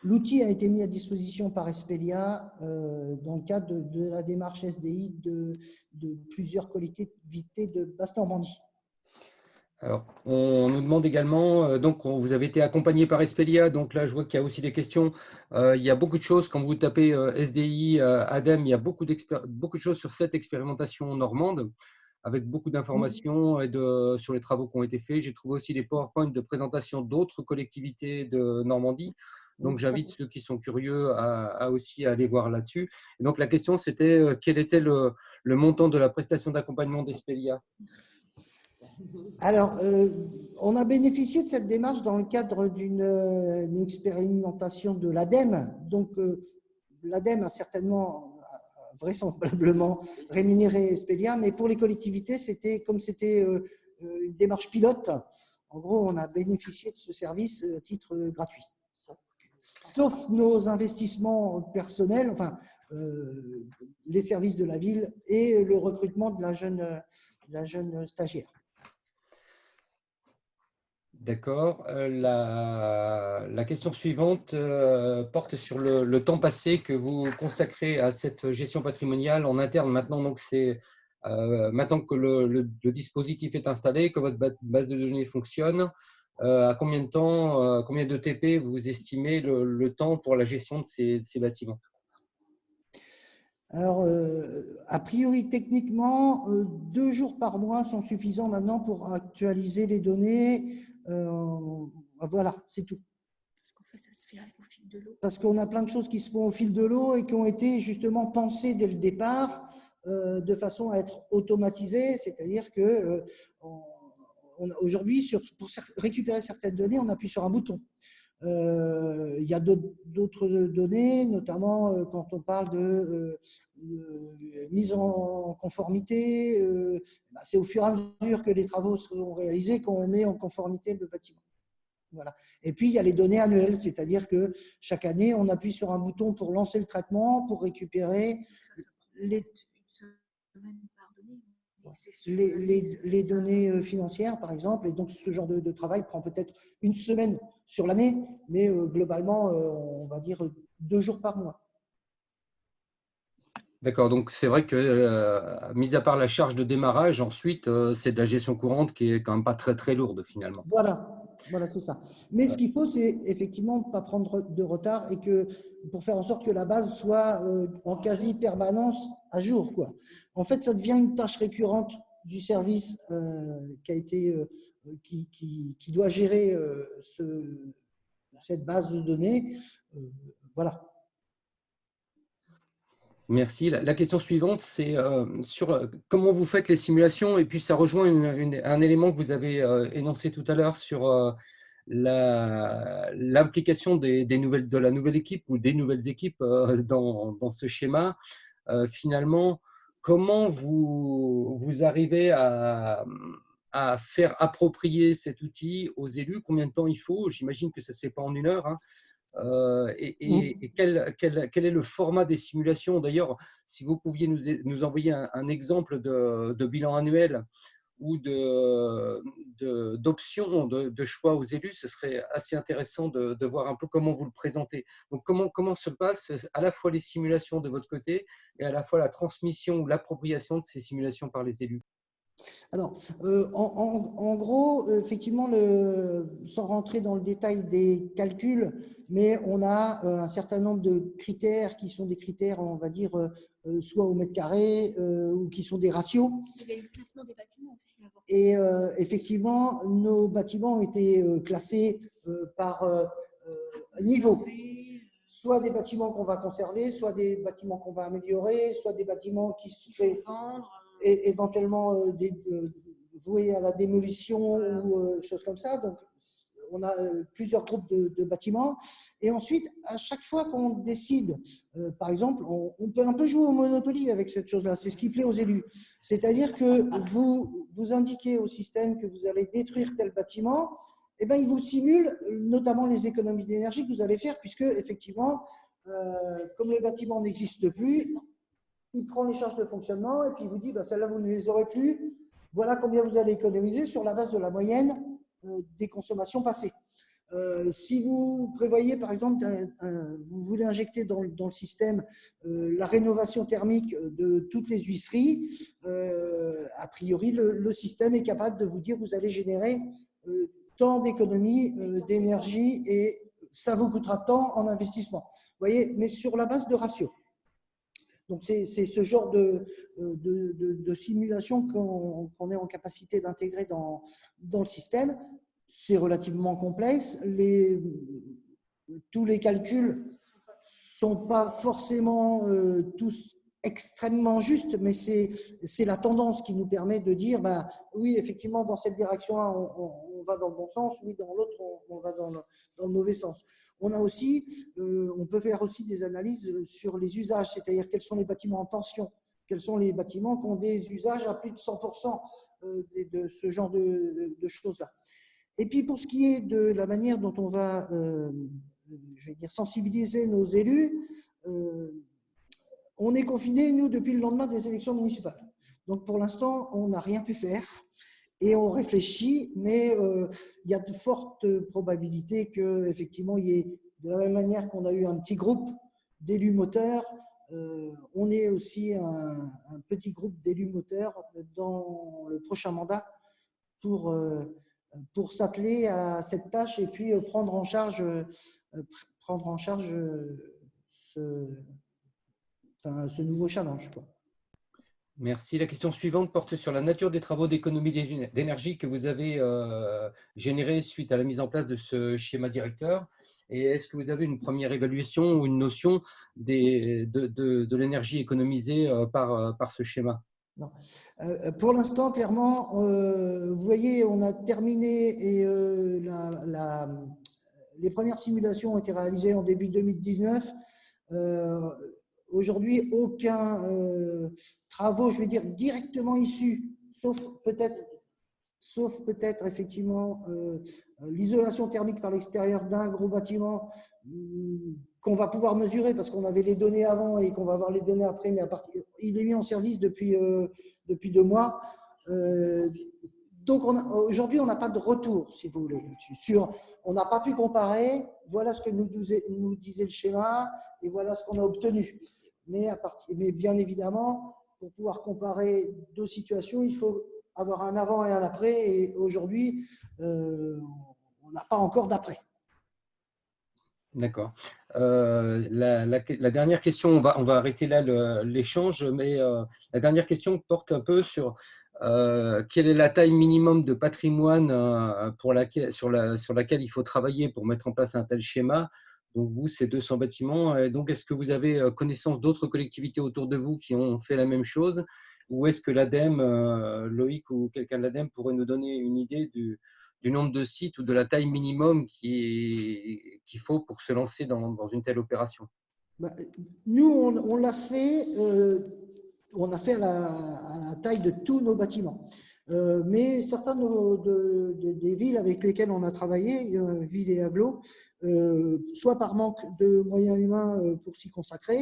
L'outil a été mis à disposition par Espelia dans le cadre de la démarche SDI de plusieurs collectivités de Basse-Normandie. Alors, on nous demande également, donc vous avez été accompagné par Espelia, donc là je vois qu'il y a aussi des questions. Il y a beaucoup de choses, quand vous tapez SDI, ADEME, il y a beaucoup de choses sur cette expérimentation normande, avec beaucoup d'informations et sur les travaux qui ont été faits. J'ai trouvé aussi des PowerPoint de présentation d'autres collectivités de Normandie. Donc, j'invite ceux qui sont curieux à aussi aller voir là-dessus. Et donc, la question, c'était quel était le montant de la prestation d'accompagnement d'Espelia? Alors, on a bénéficié de cette démarche dans le cadre d'une expérimentation de l'ADEME. Donc, l'ADEME a certainement, vraisemblablement, rémunéré Espelia, mais pour les collectivités, comme c'était une démarche pilote, en gros, on a bénéficié de ce service à titre gratuit. Sauf nos investissements personnels, enfin, les services de la ville et le recrutement de la jeune stagiaire. D'accord. La question suivante porte sur le temps passé que vous consacrez à cette gestion patrimoniale en interne. Maintenant, donc c'est maintenant que le dispositif est installé, que votre base de données fonctionne, à combien de temps, combien de TP vous estimez le temps pour la gestion de ces bâtiments? Alors, a priori, techniquement, 2 jours par mois sont suffisants maintenant pour actualiser les données. Voilà, c'est tout. Parce qu'en fait, ça se fait au fil de l'eau. Parce qu'on a plein de choses qui se font au fil de l'eau et qui ont été justement pensées dès le départ de façon à être automatisées. C'est-à-dire que aujourd'hui, pour récupérer certaines données, on appuie sur un bouton. Il y a d'autres données, notamment quand on parle de mise en conformité. C'est au fur et à mesure que les travaux seront réalisés qu'on met en conformité le bâtiment. Voilà. Et puis, il y a les données annuelles, c'est-à-dire que chaque année, on appuie sur un bouton pour lancer le traitement, pour récupérer les données financières, par exemple. Et donc, ce genre de travail prend peut-être une semaine sur l'année, mais globalement, on va dire 2 jours par mois. D'accord, donc c'est vrai que, mis à part la charge de démarrage, ensuite, c'est de la gestion courante qui est quand même pas très, très lourde finalement. Voilà, c'est ça. Mais ce qu'il faut, c'est effectivement ne pas prendre de retard et pour faire en sorte que la base soit en quasi-permanence à jour, quoi. En fait, ça devient une tâche récurrente du service qui doit gérer cette base de données. Voilà. Merci. La question suivante, c'est sur comment vous faites les simulations, et puis ça rejoint un élément que vous avez énoncé tout à l'heure sur l'implication de la nouvelle équipe ou des nouvelles équipes dans ce schéma. Finalement, comment vous arrivez à faire approprier cet outil aux élus? Combien de temps il faut? J'imagine que ça ne se fait pas en 1 heure, hein. Et quel est le format des simulations? D'ailleurs, si vous pouviez nous envoyer un exemple de bilan annuel ou d'options de choix aux élus, ce serait assez intéressant de voir un peu comment vous le présentez. Donc, comment se passe à la fois les simulations de votre côté et à la fois la transmission ou l'appropriation de ces simulations par les élus? Alors, en gros, effectivement, sans rentrer dans le détail des calculs, mais on a un certain nombre de critères qui sont des critères, on va dire, soit au mètre carré, ou qui sont des ratios. Il y a eu le classement des bâtiments aussi avant. Et effectivement, nos bâtiments ont été classés par niveau. Soit des bâtiments qu'on va conserver, soit des bâtiments qu'on va améliorer, soit des bâtiments qui seraient éventuellement voués à la démolition ou choses comme ça. Donc, on a plusieurs groupes de bâtiments. Et ensuite, à chaque fois qu'on décide, par exemple, on peut un peu jouer au Monopoly avec cette chose-là. C'est ce qui plaît aux élus. C'est-à-dire que vous indiquez au système que vous allez détruire tel bâtiment, eh bien, il vous simule notamment les économies d'énergie que vous allez faire, puisque, effectivement, comme les bâtiments n'existent plus, il prend les charges de fonctionnement et puis il vous dit, celles-là, vous ne les aurez plus. Voilà combien vous allez économiser sur la base de la moyenne des consommations passées. Si vous prévoyez, par exemple, vous voulez injecter dans le système la rénovation thermique de toutes les huisseries, a priori, le système est capable de vous dire vous allez générer tant d'économies d'énergie et ça vous coûtera tant en investissement. Vous voyez, mais sur la base de ratios. Donc, c'est ce genre de simulation qu'on est en capacité d'intégrer dans le système. C'est relativement complexe. Tous les calculs ne sont pas forcément tous extrêmement justes, mais c'est la tendance qui nous permet de dire, oui, effectivement, dans cette direction-là, on va dans le bon sens, oui, dans l'autre, on va dans le mauvais sens. On a aussi, on peut faire aussi des analyses sur les usages, c'est-à-dire quels sont les bâtiments en tension, quels sont les bâtiments qui ont des usages à plus de 100% de ce genre de choses-là. Et puis, pour ce qui est de la manière dont on va, je vais dire, sensibiliser nos élus, on est confinés, nous, depuis le lendemain des élections municipales. Donc, pour l'instant, on n'a rien pu faire et on réfléchit, mais il y a de fortes probabilités qu'effectivement, il y ait, de la même manière qu'on a eu un petit groupe d'élus moteurs, on ait aussi un petit groupe d'élus moteurs dans le prochain mandat pour s'atteler à cette tâche et puis prendre en charge ce nouveau challenge, quoi. Merci. La question suivante porte sur la nature des travaux d'économie d'énergie que vous avez générés suite à la mise en place de ce schéma directeur. Et est-ce que vous avez une première évaluation ou une notion de l'énergie économisée par ce schéma? Non. Pour l'instant, clairement, vous voyez, on a terminé et les premières simulations ont été réalisées en début 2019. Aujourd'hui, aucun travaux, je vais dire, directement issus, sauf peut-être effectivement l'isolation thermique par l'extérieur d'un gros bâtiment qu'on va pouvoir mesurer parce qu'on avait les données avant et qu'on va avoir les données après, mais il est mis en service depuis 2 mois. Donc aujourd'hui, on n'a pas de retour, si vous voulez, là-dessus. On n'a pas pu comparer, voilà ce que nous disait le schéma et voilà ce qu'on a obtenu. Mais bien évidemment, pour pouvoir comparer 2 situations, il faut avoir un avant et un après. Et aujourd'hui, on n'a pas encore d'après. D'accord. La dernière question, on va arrêter là l'échange, mais la dernière question porte un peu sur quelle est la taille minimum de patrimoine sur laquelle il faut travailler pour mettre en place un tel schéma. Donc vous, c'est 200 bâtiments. Et donc, est-ce que vous avez connaissance d'autres collectivités autour de vous qui ont fait la même chose? Ou est-ce que l'ADEME, Loïc ou quelqu'un de l'ADEME pourrait nous donner une idée du nombre de sites ou de la taille minimum qu'il faut pour se lancer dans une telle opération? Nous, on l'a fait, on a fait à la taille de tous nos bâtiments. Mais certains des villes avec lesquelles on a travaillé, villes et agglos, soit par manque de moyens humains pour s'y consacrer,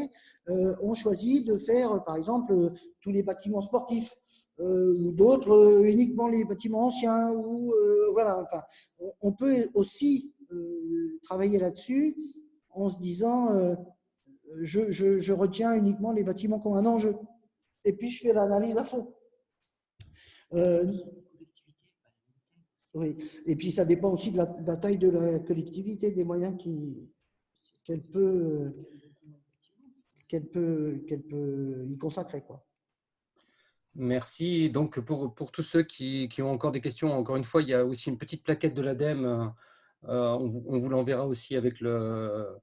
ont choisi de faire, par exemple, tous les bâtiments sportifs, ou d'autres uniquement les bâtiments anciens. Ou voilà, enfin, on peut aussi travailler là-dessus en se disant je retiens uniquement les bâtiments qui ont un enjeu. Et puis je fais l'analyse à fond. Oui. Et puis ça dépend aussi de la taille de la collectivité, des moyens qu'elle peut. peut y consacrer, quoi. Merci. Donc, pour tous ceux qui ont encore des questions, encore une fois, il y a aussi une petite plaquette de l'ADEME. On vous l'enverra aussi avec le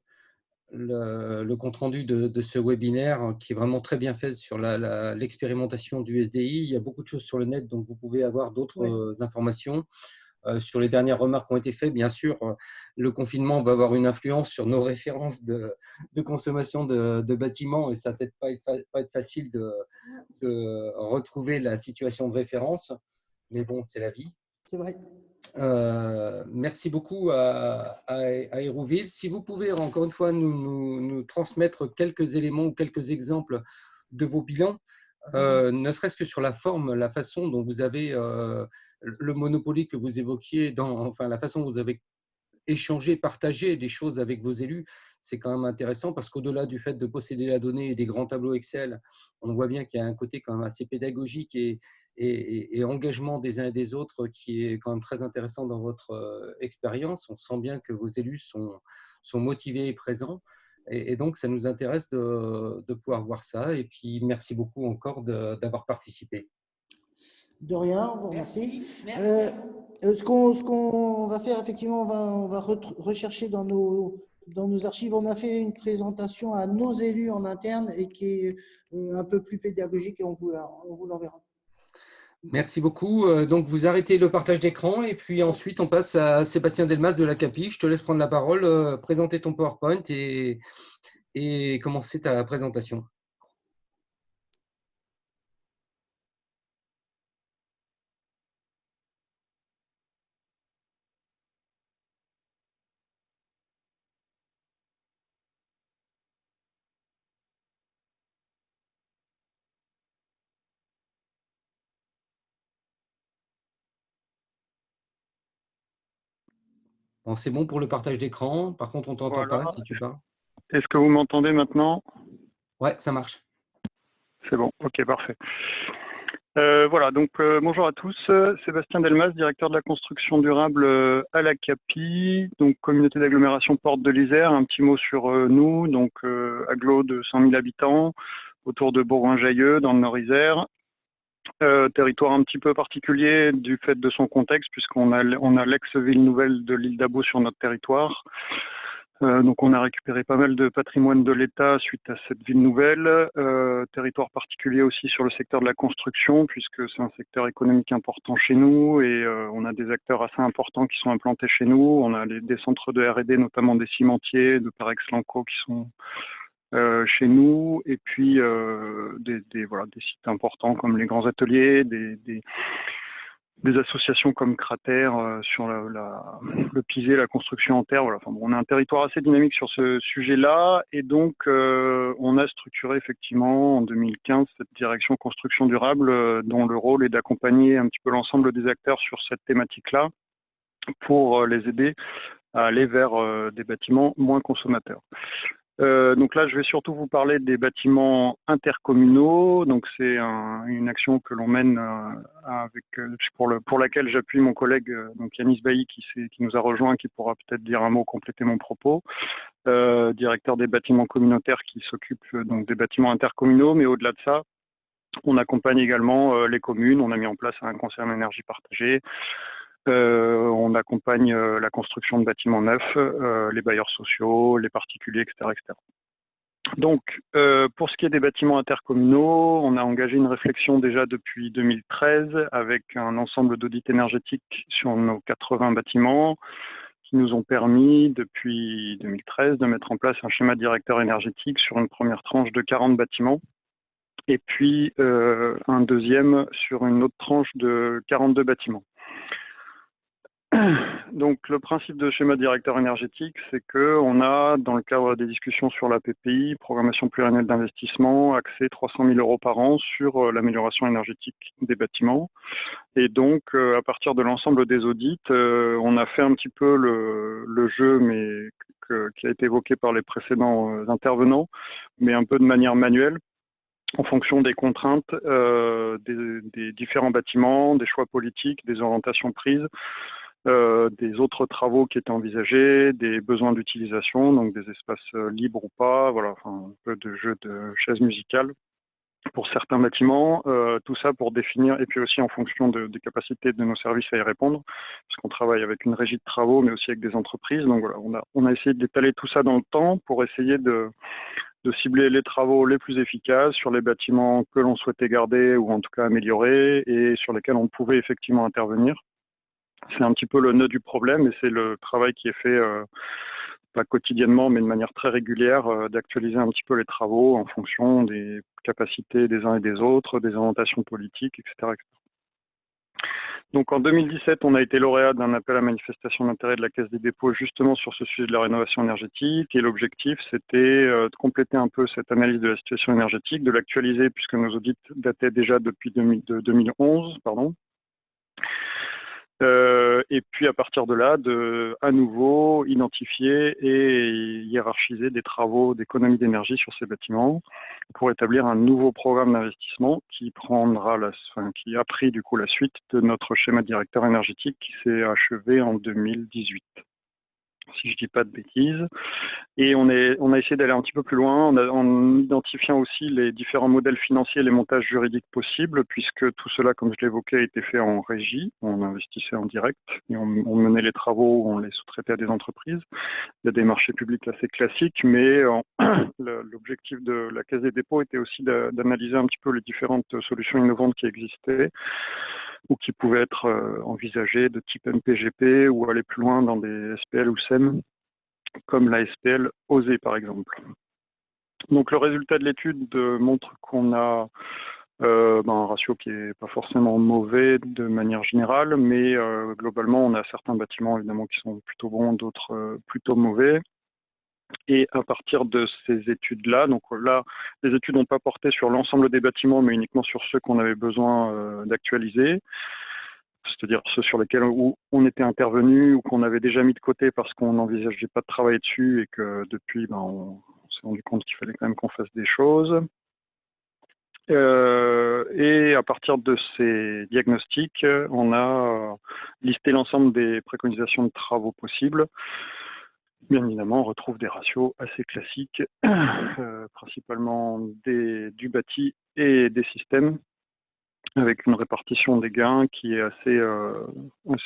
compte-rendu de ce webinaire qui est vraiment très bien fait sur l'expérimentation du SDI. Il y a beaucoup de choses sur le net, donc vous pouvez avoir d'autres informations. Sur les dernières remarques qui ont été faites, bien sûr, le confinement va avoir une influence sur nos références de consommation de bâtiments et ça va peut-être pas être facile de retrouver la situation de référence, mais bon, c'est la vie. C'est vrai. Merci beaucoup à Hérouville. Si vous pouvez encore une fois nous transmettre quelques éléments ou quelques exemples de vos bilans, ne serait-ce que sur la forme, la façon dont vous avez le Monopoly que vous évoquiez, enfin la façon dont vous avez échangé, partagé des choses avec vos élus, c'est quand même intéressant parce qu'au-delà du fait de posséder la donnée et des grands tableaux Excel, on voit bien qu'il y a un côté quand même assez pédagogique et engagement des uns et des autres qui est quand même très intéressant dans votre expérience. On sent bien que vos élus sont motivés et présents. Et donc, ça nous intéresse de pouvoir voir ça. Et puis, merci beaucoup encore d'avoir participé. De rien, on vous remercie. Merci. Ce qu'on va faire, effectivement, on va rechercher dans nos archives. On a fait une présentation à nos élus en interne et qui est un peu plus pédagogique et on vous l'enverra. Merci beaucoup. Donc, vous arrêtez le partage d'écran et puis ensuite, on passe à Sébastien Delmas de la CAPI. Je te laisse prendre la parole, présenter ton PowerPoint et commencer ta présentation. Bon, c'est bon pour le partage d'écran. Par contre, on ne t'entend pas si tu parles. Est-ce que vous m'entendez maintenant? Ouais, ça marche. C'est bon, ok, parfait. Voilà, donc bonjour à tous. Sébastien Delmas, directeur de la construction durable à la CAPI, donc communauté d'agglomération Porte de l'Isère. Un petit mot sur nous, donc agglo de 100 000 habitants, autour de Bourgoin-Jallieu, dans le Nord-Isère. Territoire un petit peu particulier du fait de son contexte, puisqu'on a l'ex-ville nouvelle de l'île d'Abo sur notre territoire. Donc on a récupéré pas mal de patrimoine de l'État suite à cette ville nouvelle. Territoire particulier aussi sur le secteur de la construction, puisque c'est un secteur économique important chez nous et on a des acteurs assez importants qui sont implantés chez nous. On a des centres de R&D, notamment des cimentiers, de Parex Lanco qui sont chez nous, et puis des sites importants comme les grands ateliers, des associations comme Cratère sur le pisé, la construction en terre. Voilà. Enfin, bon, on a un territoire assez dynamique sur ce sujet-là et donc on a structuré effectivement en 2015 cette direction construction durable dont le rôle est d'accompagner un petit peu l'ensemble des acteurs sur cette thématique-là pour les aider à aller vers des bâtiments moins consommateurs. Donc là, je vais surtout vous parler des bâtiments intercommunaux. Donc c'est une action que l'on mène pour laquelle j'appuie mon collègue donc Yanis Bailly qui nous a rejoint, qui pourra peut-être dire un mot, compléter mon propos. Directeur des bâtiments communautaires qui s'occupe donc des bâtiments intercommunaux, mais au-delà de ça, on accompagne également les communes. On a mis en place un concert énergie partagée. On accompagne la construction de bâtiments neufs, les bailleurs sociaux, les particuliers, etc. etc. Donc, pour ce qui est des bâtiments intercommunaux, on a engagé une réflexion déjà depuis 2013 avec un ensemble d'audits énergétiques sur nos 80 bâtiments qui nous ont permis, depuis 2013, de mettre en place un schéma directeur énergétique sur une première tranche de 40 bâtiments et puis un deuxième sur une autre tranche de 42 bâtiments. Donc, le principe de schéma directeur énergétique, c'est qu'on a, dans le cadre des discussions sur la PPI, programmation pluriannuelle d'investissement, axé 300 000 € par an sur l'amélioration énergétique des bâtiments. Et donc, à partir de l'ensemble des audits, on a fait un petit peu le jeu, mais qui a été évoqué par les précédents intervenants, mais un peu de manière manuelle, en fonction des contraintes des différents bâtiments, des choix politiques, des orientations prises. des autres travaux qui étaient envisagés, des besoins d'utilisation, donc des espaces libres ou pas, voilà, enfin, un peu de jeu de chaises musicales pour certains bâtiments, tout ça pour définir, et puis aussi en fonction des capacités de nos services à y répondre, parce qu'on travaille avec une régie de travaux, mais aussi avec des entreprises. Donc voilà, on a essayé d'étaler tout ça dans le temps pour essayer de cibler les travaux les plus efficaces sur les bâtiments que l'on souhaitait garder ou en tout cas améliorer et sur lesquels on pouvait effectivement intervenir. C'est un petit peu le nœud du problème et c'est le travail qui est fait pas quotidiennement, mais de manière très régulière, d'actualiser un petit peu les travaux en fonction des capacités des uns et des autres, des orientations politiques, etc. Donc en 2017, on a été lauréat d'un appel à manifestation d'intérêt de la Caisse des dépôts justement sur ce sujet de la rénovation énergétique. Et l'objectif, c'était de compléter un peu cette analyse de la situation énergétique, de l'actualiser puisque nos audits dataient déjà depuis 2011, pardon. Et puis à partir de là, à nouveau identifier et hiérarchiser des travaux d'économie d'énergie sur ces bâtiments pour établir un nouveau programme d'investissement qui qui a pris du coup la suite de notre schéma directeur énergétique qui s'est achevé en 2018. Si je dis pas de bêtises. Et on a essayé d'aller un petit peu plus loin en identifiant aussi les différents modèles financiers et les montages juridiques possibles, puisque tout cela, comme je l'évoquais, a été fait en régie. On investissait en direct et on menait les travaux, on les sous-traitait à des entreprises. Il y a des marchés publics assez classiques, mais l'objectif de la Caisse des dépôts était aussi d'analyser un petit peu les différentes solutions innovantes qui existaient ou qui pouvaient être envisagées de type MPGP ou aller plus loin dans des SPL ou SEM, comme la SPL OSE par exemple. Donc le résultat de l'étude montre qu'on a un ratio qui n'est pas forcément mauvais de manière générale, mais globalement on a certains bâtiments évidemment qui sont plutôt bons, d'autres plutôt mauvais. Et à partir de ces études-là, donc là, les études n'ont pas porté sur l'ensemble des bâtiments, mais uniquement sur ceux qu'on avait besoin d'actualiser, c'est-à-dire ceux sur lesquels on était intervenu ou qu'on avait déjà mis de côté parce qu'on n'envisageait pas de travailler dessus et que depuis, on s'est rendu compte qu'il fallait quand même qu'on fasse des choses. Et à partir de ces diagnostics, on a listé l'ensemble des préconisations de travaux possibles. Bien évidemment, on retrouve des ratios assez classiques, principalement du bâti et des systèmes, avec une répartition des gains qui est assez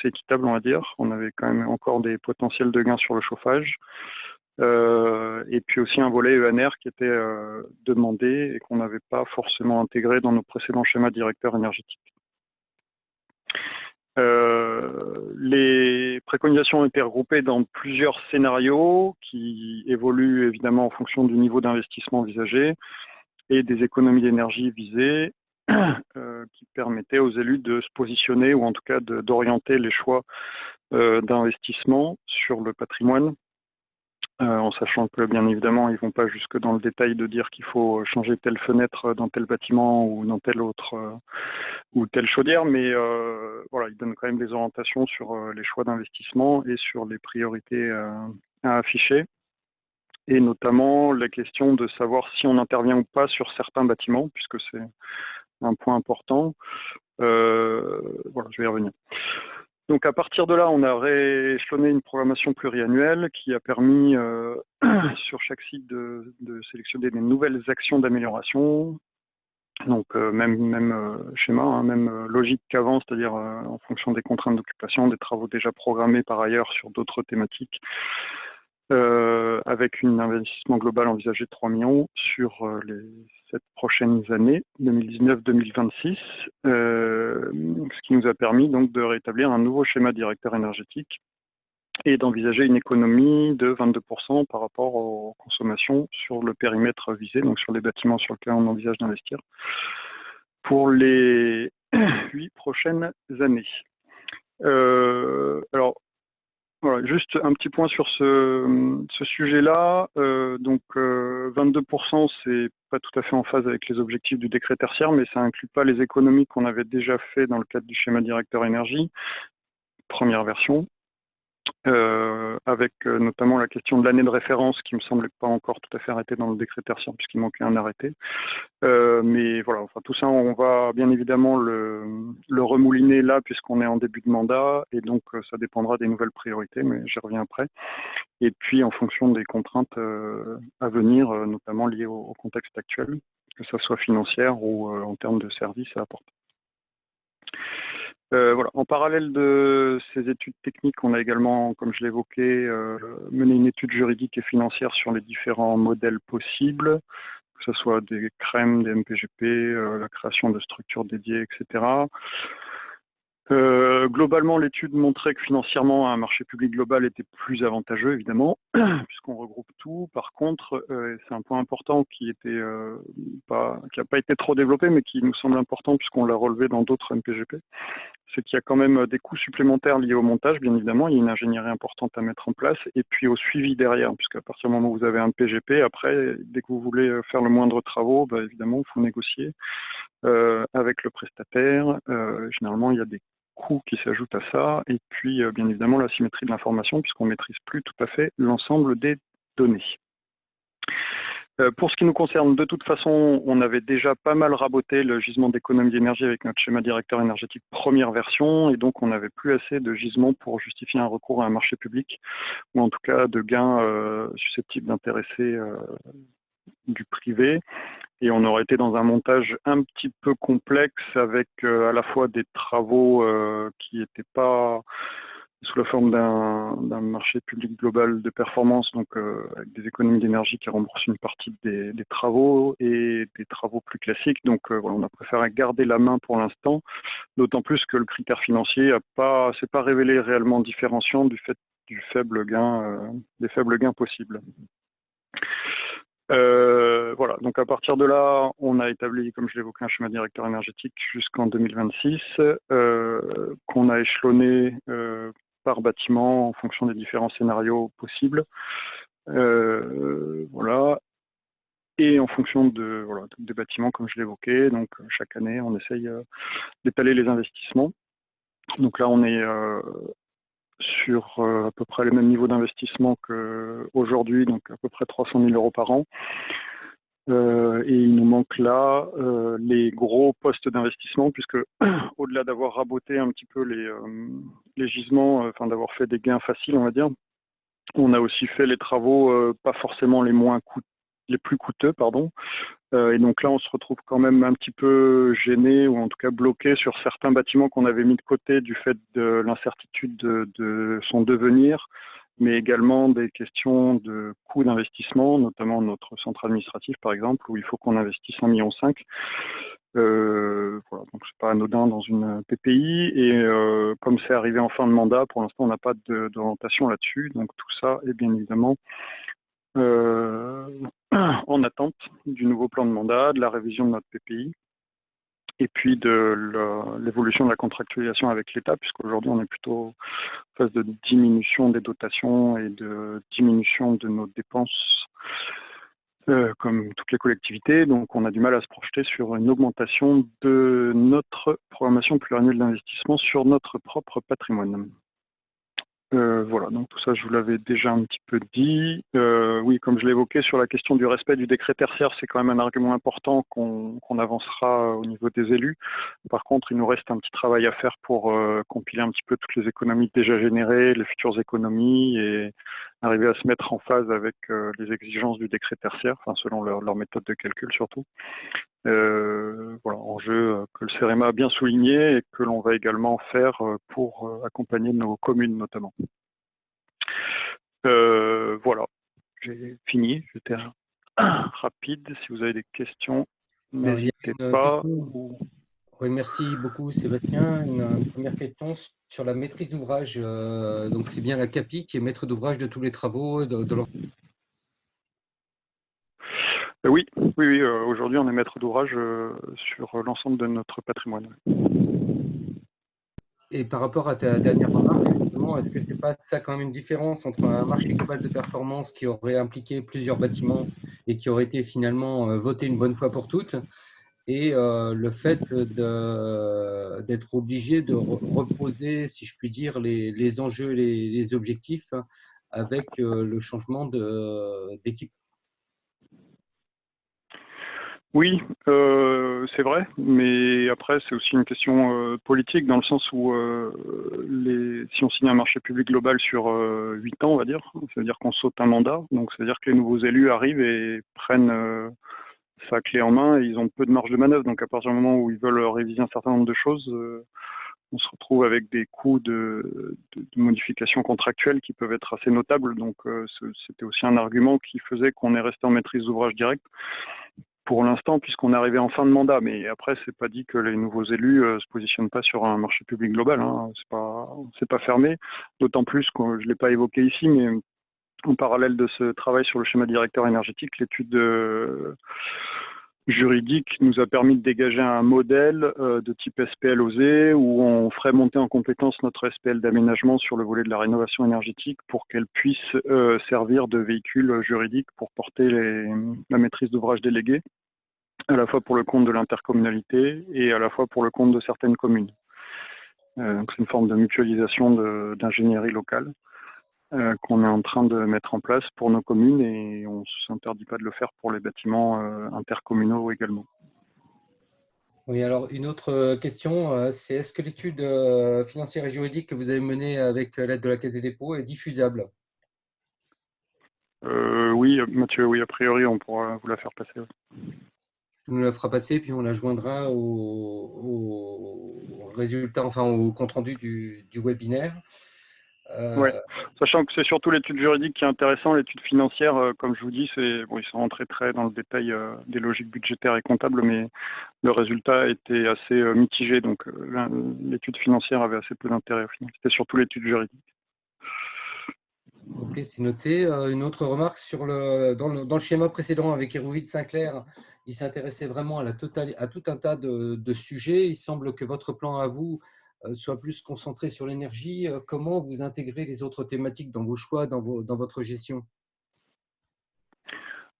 équitable, on va dire. On avait quand même encore des potentiels de gains sur le chauffage, et puis aussi un volet ENR qui était demandé et qu'on n'avait pas forcément intégré dans nos précédents schémas directeurs énergétiques. Les préconisations ont été regroupées dans plusieurs scénarios qui évoluent évidemment en fonction du niveau d'investissement envisagé et des économies d'énergie visées qui permettaient aux élus de se positionner ou en tout cas d'orienter les choix d'investissement sur le patrimoine, en sachant que bien évidemment ils ne vont pas jusque dans le détail de dire qu'il faut changer telle fenêtre dans tel bâtiment ou dans tel autre ou telle chaudière, mais voilà, ils donnent quand même des orientations sur les choix d'investissement et sur les priorités à afficher, et notamment la question de savoir si on intervient ou pas sur certains bâtiments, puisque c'est un point important. Voilà, je vais y revenir. Donc à partir de là, on a rééchelonné une programmation pluriannuelle qui a permis sur chaque site de sélectionner des nouvelles actions d'amélioration. Donc même schéma, hein, même logique qu'avant, c'est-à-dire en fonction des contraintes d'occupation, des travaux déjà programmés par ailleurs sur d'autres thématiques, avec un investissement global envisagé de 3 millions sur les 7 prochaines années, 2019-2026, ce qui nous a permis donc de rétablir un nouveau schéma directeur énergétique et d'envisager une économie de 22% par rapport aux consommations sur le périmètre visé, donc sur les bâtiments sur lesquels on envisage d'investir, pour les 8 prochaines années. Alors, voilà, juste un petit point sur ce sujet-là. Donc, 22%, c'est pas tout à fait en phase avec les objectifs du décret tertiaire, mais ça inclut pas les économies qu'on avait déjà fait dans le cadre du schéma directeur énergie, première version. avec notamment la question de l'année de référence qui me semblait pas encore tout à fait arrêtée dans le décret tertiaire puisqu'il manquait un arrêté. Mais voilà, enfin, tout ça, on va bien évidemment le remouliner là puisqu'on est en début de mandat et donc ça dépendra des nouvelles priorités, mais j'y reviens après. Et puis en fonction des contraintes à venir, notamment liées au contexte actuel, que ce soit financière ou en termes de services à apporter. Voilà. En parallèle de ces études techniques, on a également, comme je l'évoquais, mené une étude juridique et financière sur les différents modèles possibles, que ce soit des CREM, des MPGP, la création de structures dédiées, etc. Globalement, l'étude montrait que financièrement, un marché public global était plus avantageux, évidemment, puisqu'on regroupe tout. Par contre, c'est un point important qui n'a pas été trop développé, mais qui nous semble important puisqu'on l'a relevé dans d'autres MPGP, c'est qu'il y a quand même des coûts supplémentaires liés au montage, bien évidemment. Il y a une ingénierie importante à mettre en place, et puis au suivi derrière, puisqu'à partir du moment où vous avez un PGP, après, dès que vous voulez faire le moindre travaux, bah, évidemment, il faut négocier avec le prestataire. Généralement, il y a des coûts qui s'ajoutent à ça, et puis bien évidemment la symétrie de l'information, puisqu'on ne maîtrise plus tout à fait l'ensemble des données. Pour ce qui nous concerne, de toute façon, on avait déjà pas mal raboté le gisement d'économie d'énergie avec notre schéma directeur énergétique première version, et donc on n'avait plus assez de gisements pour justifier un recours à un marché public, ou en tout cas de gains susceptibles d'intéresser du privé. Et on aurait été dans un montage un petit peu complexe avec à la fois des travaux qui n'étaient pas sous la forme d'un marché public global de performance, donc avec des économies d'énergie qui remboursent une partie des travaux et des travaux plus classiques. Donc voilà, on a préféré garder la main pour l'instant, d'autant plus que le critère financier s'est pas révélé réellement différenciant du fait du faible gain, des faibles gains possibles. Voilà, donc à partir de là, on a établi, comme je l'évoquais, un schéma directeur énergétique jusqu'en 2026, qu'on a échelonné par bâtiment en fonction des différents scénarios possibles. Voilà. Et en fonction des bâtiments, comme je l'évoquais, donc chaque année, on essaye d'étaler les investissements. Donc là, on est sur à peu près les mêmes niveaux d'investissement qu'aujourd'hui, donc à peu près 300 000 € par an. Et il nous manque là les gros postes d'investissement, puisque au-delà d'avoir raboté un petit peu les gisements, enfin d'avoir fait des gains faciles, on va dire, on a aussi fait les travaux pas forcément les plus coûteux, pardon. Et donc là, on se retrouve quand même un petit peu gêné, ou en tout cas bloqué sur certains bâtiments qu'on avait mis de côté du fait de l'incertitude de son devenir, mais également des questions de coûts d'investissement, notamment notre centre administratif, par exemple, où il faut qu'on investisse 1,5 million. Voilà, donc c'est pas anodin dans une PPI, et comme c'est arrivé en fin de mandat, pour l'instant, on n'a pas d'orientation là-dessus, donc tout ça est bien évidemment en attente du nouveau plan de mandat, de la révision de notre PPI, et puis de l'évolution de la contractualisation avec l'État, puisqu'aujourd'hui on est plutôt en phase de diminution des dotations et de diminution de nos dépenses, comme toutes les collectivités. Donc on a du mal à se projeter sur une augmentation de notre programmation pluriannuelle d'investissement sur notre propre patrimoine. Voilà, donc tout ça, je vous l'avais déjà un petit peu dit. Oui, comme je l'évoquais, sur la question du respect du décret tertiaire, c'est quand même un argument important qu'on avancera au niveau des élus. Par contre, il nous reste un petit travail à faire pour compiler un petit peu toutes les économies déjà générées, les futures économies, et arriver à se mettre en phase avec les exigences du décret tertiaire, enfin, selon leur méthode de calcul surtout. Voilà, enjeu que le CEREMA a bien souligné et que l'on va également faire pour accompagner nos communes notamment. Voilà, j'ai fini, j'étais rapide. Si vous avez des questions, n'hésitez pas. Oui, merci beaucoup Sébastien. Une première question sur la maîtrise d'ouvrage. Donc c'est bien la CAPI qui est maître d'ouvrage de tous les travaux Oui, aujourd'hui on est maître d'ouvrage sur l'ensemble de notre patrimoine. Et par rapport à ta dernière remarque, justement, est-ce que c'est pas ça quand même une différence entre un marché global de performance qui aurait impliqué plusieurs bâtiments et qui aurait été finalement voté une bonne fois pour toutes, et le fait d'être obligé de reposer, si je puis dire, les enjeux, les objectifs avec le changement d'équipe. Oui, c'est vrai, mais après, c'est aussi une question politique dans le sens où si on signe un marché public global sur 8 ans, on va dire, ça veut dire qu'on saute un mandat, donc ça veut dire que les nouveaux élus arrivent et prennent sa clé en main et ils ont peu de marge de manœuvre. Donc à partir du moment où ils veulent réviser un certain nombre de choses, on se retrouve avec des coûts de modifications contractuelles qui peuvent être assez notables. Donc c'était aussi un argument qui faisait qu'on est resté en maîtrise d'ouvrage direct pour l'instant, puisqu'on est arrivé en fin de mandat. Mais après, c'est pas dit que les nouveaux élus se positionnent pas sur un marché public global. Hein. C'est pas fermé. D'autant plus que je l'ai pas évoqué ici, mais en parallèle de ce travail sur le schéma directeur énergétique, l'étude juridique nous a permis de dégager un modèle de type SPL OSE où on ferait monter en compétence notre SPL d'aménagement sur le volet de la rénovation énergétique pour qu'elle puisse servir de véhicule juridique pour porter la maîtrise d'ouvrage déléguée, à la fois pour le compte de l'intercommunalité et à la fois pour le compte de certaines communes. Donc c'est une forme de mutualisation d'ingénierie locale qu'on est en train de mettre en place pour nos communes et on ne s'interdit pas de le faire pour les bâtiments intercommunaux également. Oui, alors une autre question, c'est est-ce que l'étude financière et juridique que vous avez menée avec l'aide de la Caisse des dépôts est diffusable? Oui, Mathieu, oui, a priori, on pourra vous la faire passer. On nous la fera passer, puis on la joindra au résultat, enfin au compte-rendu du webinaire. Ouais. Sachant que c'est surtout l'étude juridique qui est intéressante, l'étude financière, comme je vous dis, bon, ils sont rentrés très dans le détail des logiques budgétaires et comptables, mais le résultat était assez mitigé, donc l'étude financière avait assez peu d'intérêt au final. C'était surtout l'étude juridique. Ok, c'est noté. Une autre remarque dans le schéma précédent avec Hérouville Sinclair, il s'intéressait vraiment à tout un tas de sujets. Il semble que votre plan à vous soit plus concentré sur l'énergie. Comment vous intégrez les autres thématiques dans vos choix, dans votre gestion?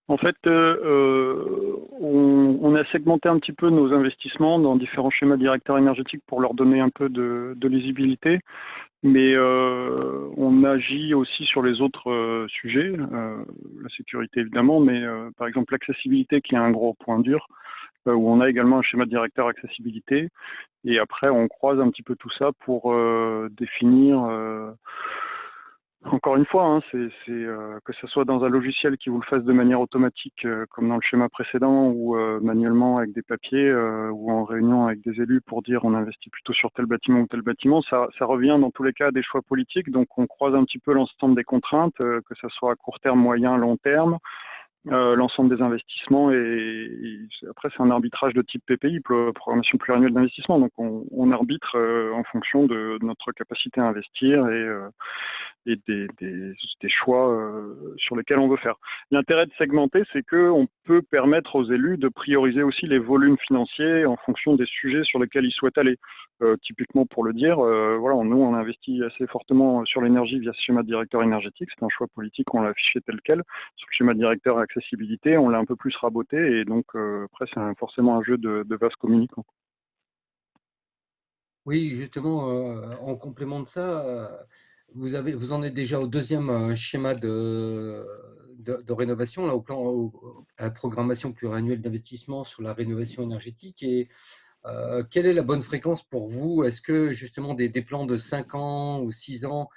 En fait, on a segmenté un petit peu nos investissements dans différents schémas directeurs énergétiques pour leur donner un peu de lisibilité. Mais on agit aussi sur les autres sujets, la sécurité évidemment, mais par exemple l'accessibilité qui est un gros point dur, où on a également un schéma directeur accessibilité. Et après, on croise un petit peu tout ça pour définir, encore une fois, hein, que ce soit dans un logiciel qui vous le fasse de manière automatique, comme dans le schéma précédent, ou manuellement avec des papiers, ou en réunion avec des élus pour dire on investit plutôt sur tel bâtiment ou tel bâtiment, ça revient dans tous les cas à des choix politiques. Donc on croise un petit peu l'ensemble des contraintes, que ce soit à court terme, moyen, long terme. L'ensemble des investissements et après c'est un arbitrage de type PPI, programmation pluriannuelle d'investissement, donc on arbitre en fonction de notre capacité à investir et des choix sur lesquels on veut faire. L'intérêt de segmenter, c'est qu'on peut permettre aux élus de prioriser aussi les volumes financiers en fonction des sujets sur lesquels ils souhaitent aller. Typiquement pour le dire, voilà, nous on investit assez fortement sur l'énergie via ce schéma directeur énergétique, c'est un choix politique, on l'a affiché tel quel. Sur le schéma directeur accessibilité, on l'a un peu plus raboté et donc après c'est forcément un jeu de vase communicant. Oui, justement, en complément de ça, vous en êtes déjà au deuxième schéma de rénovation, là, à la programmation pluriannuelle d'investissement sur la rénovation énergétique. Et quelle est la bonne fréquence pour vous? Est-ce que justement des plans de 5 ans ou 6 ans,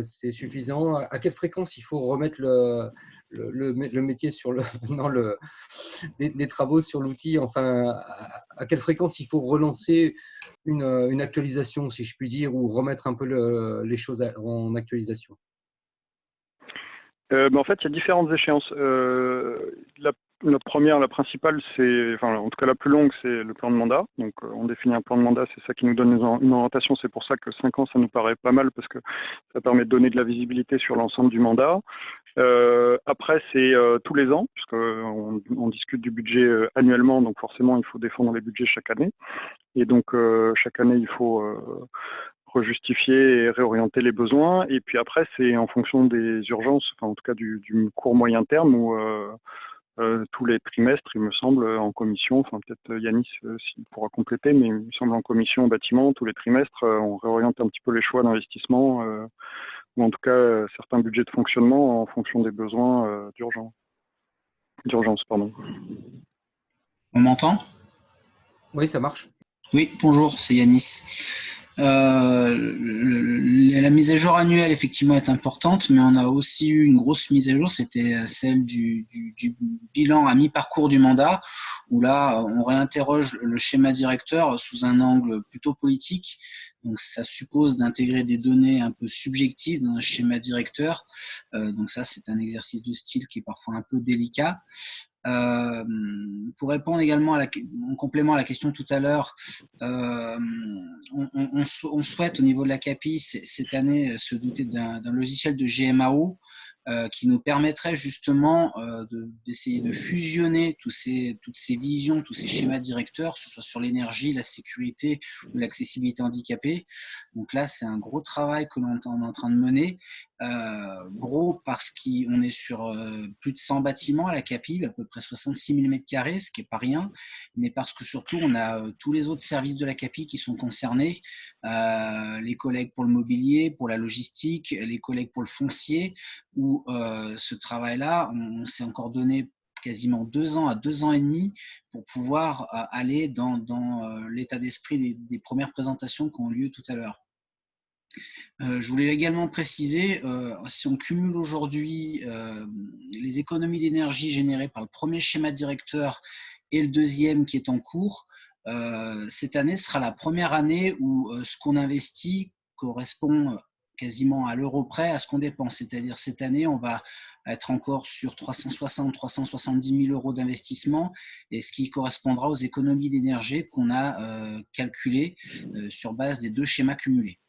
c'est suffisant? À quelle fréquence il faut remettre le métier sur non, les travaux sur l'outil? Enfin, à quelle fréquence il faut relancer une actualisation, si je puis dire, ou remettre un peu les choses en actualisation? En fait, il y a différentes échéances. La première, la principale, enfin, en tout cas la plus longue, c'est le plan de mandat. Donc, on définit un plan de mandat, c'est ça qui nous donne une orientation. C'est pour ça que 5 ans, ça nous paraît pas mal parce que ça permet de donner de la visibilité sur l'ensemble du mandat. Après, c'est tous les ans, puisqu'on discute du budget annuellement, donc forcément, il faut défendre les budgets chaque année. Et donc, chaque année, il faut rejustifier et réorienter les besoins. Et puis après, c'est en fonction des urgences, enfin en tout cas du court moyen terme, où tous les trimestres, il me semble, en commission. Enfin, peut-être Yanis s'il pourra compléter, mais il me semble en commission bâtiment, tous les trimestres, on réoriente un petit peu les choix d'investissement, ou en tout cas certains budgets de fonctionnement en fonction des besoins d'urgence, pardon. On m'entend? Oui, ça marche. Oui, bonjour, c'est Yanis. La mise à jour annuelle, effectivement, est importante, mais on a aussi eu une grosse mise à jour, c'était celle du bilan à mi-parcours du mandat, où là, on réinterroge le schéma directeur sous un angle plutôt politique. Donc, ça suppose d'intégrer des données un peu subjectives dans un schéma directeur. Donc ça, c'est un exercice de style qui est parfois un peu délicat. Pour répondre également en complément à la question tout à l'heure, on souhaite au niveau de la CAPI cette année se doter d'un logiciel de GMAO qui nous permettrait justement d'essayer de fusionner toutes ces visions, tous ces schémas directeurs, que ce soit sur l'énergie, la sécurité ou l'accessibilité handicapée. Donc là, c'est un gros travail que l'on est en train de mener. Gros parce qu'on est sur plus de 100 bâtiments à la CAPI, à peu près 66 000 m², ce qui n'est pas rien, mais parce que surtout on a tous les autres services de la CAPI qui sont concernés, les collègues pour le mobilier, pour la logistique, les collègues pour le foncier, où ce travail-là, on s'est encore donné quasiment 2 ans à 2 ans et demi pour pouvoir aller dans l'état d'esprit des premières présentations qui ont lieu tout à l'heure. Je voulais également préciser, si on cumule aujourd'hui les économies d'énergie générées par le premier schéma directeur et le deuxième qui est en cours, cette année sera la première année où ce qu'on investit correspond quasiment à l'euro près à ce qu'on dépense. C'est-à-dire cette année, on va être encore sur 370 000 euros d'investissement, et ce qui correspondra aux économies d'énergie qu'on a calculées sur base des 2 schémas cumulés.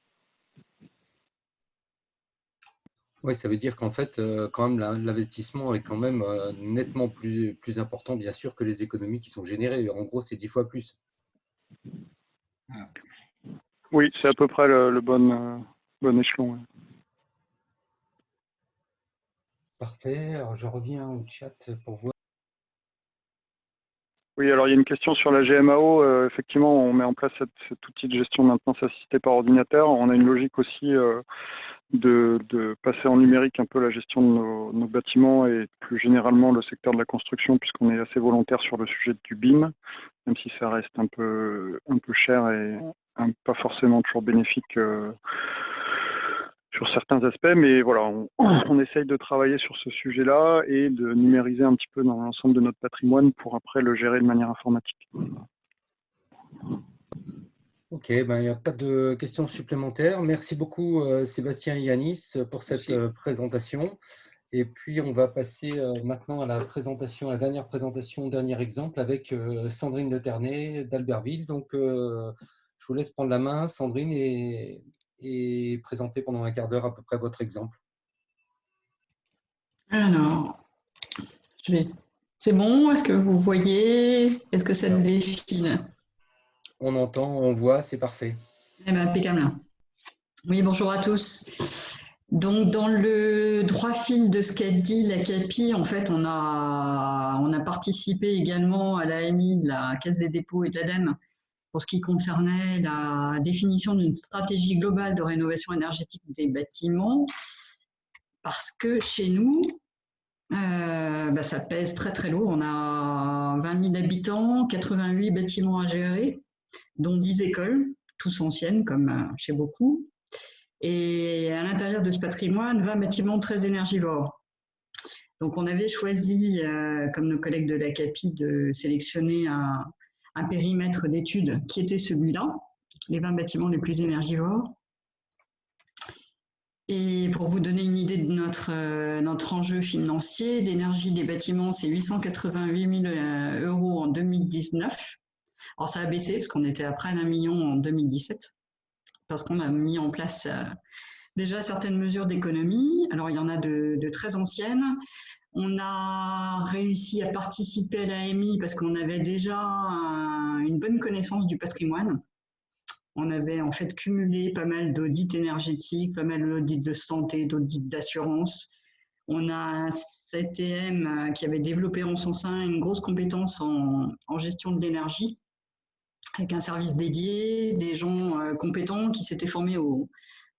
Oui, ça veut dire qu'en fait, quand même, l'investissement est quand même nettement plus important, bien sûr, que les économies qui sont générées. En gros, c'est 10 fois plus. Oui, c'est à peu près le bon échelon. Ouais. Parfait. Alors, je reviens au chat pour voir. Oui, alors il y a une question sur la GMAO. Effectivement, on met en place cet outil de gestion de maintenance assistée par ordinateur. On a une logique aussi de passer en numérique un peu la gestion de nos bâtiments et plus généralement le secteur de la construction, puisqu'on est assez volontaire sur le sujet du BIM, même si ça reste un peu cher et pas forcément toujours bénéfique sur certains aspects, mais voilà, on essaye de travailler sur ce sujet-là et de numériser un petit peu dans l'ensemble de notre patrimoine pour après le gérer de manière informatique. Ok, ben, il n'y a pas de questions supplémentaires. Merci beaucoup Sébastien et Yanis pour cette présentation. Et puis on va passer maintenant à la dernière présentation, dernier exemple avec Sandrine de Ternay d'Albertville. Donc je vous laisse prendre la main, Sandrine, et présenter pendant un quart d'heure à peu près votre exemple. Alors, c'est bon? Est-ce que vous voyez? Est-ce que ça défile? On entend, on voit, c'est parfait. Eh bien, impeccable. Oui, bonjour à tous. Donc, dans le droit fil de ce qu'a dit la CAPI, en fait, on a participé également à l'AMI de la Caisse des dépôts et de l'ADEME pour ce qui concernait la définition d'une stratégie globale de rénovation énergétique des bâtiments, parce que chez nous, ça pèse très très lourd. On a 20 000 habitants, 88 bâtiments à gérer, dont 10 écoles, tous anciennes comme chez beaucoup. Et à l'intérieur de ce patrimoine, 20 bâtiments très énergivores. Donc on avait choisi, comme nos collègues de la CAPI, de sélectionner un périmètre d'études qui était celui-là, les 20 bâtiments les plus énergivores. Et pour vous donner une idée de notre enjeu financier, d'énergie des bâtiments, c'est 888 000 euros en 2019. Alors ça a baissé parce qu'on était à près d'1 million en 2017, parce qu'on a mis en place déjà certaines mesures d'économie. Alors il y en a de très anciennes. On a réussi à participer à l'AMI parce qu'on avait déjà une bonne connaissance du patrimoine. On avait en fait cumulé pas mal d'audits énergétiques, pas mal d'audits de santé, d'audits d'assurance. On a un CTM qui avait développé en son sein une grosse compétence en gestion de l'énergie, avec un service dédié, des gens compétents qui s'étaient formés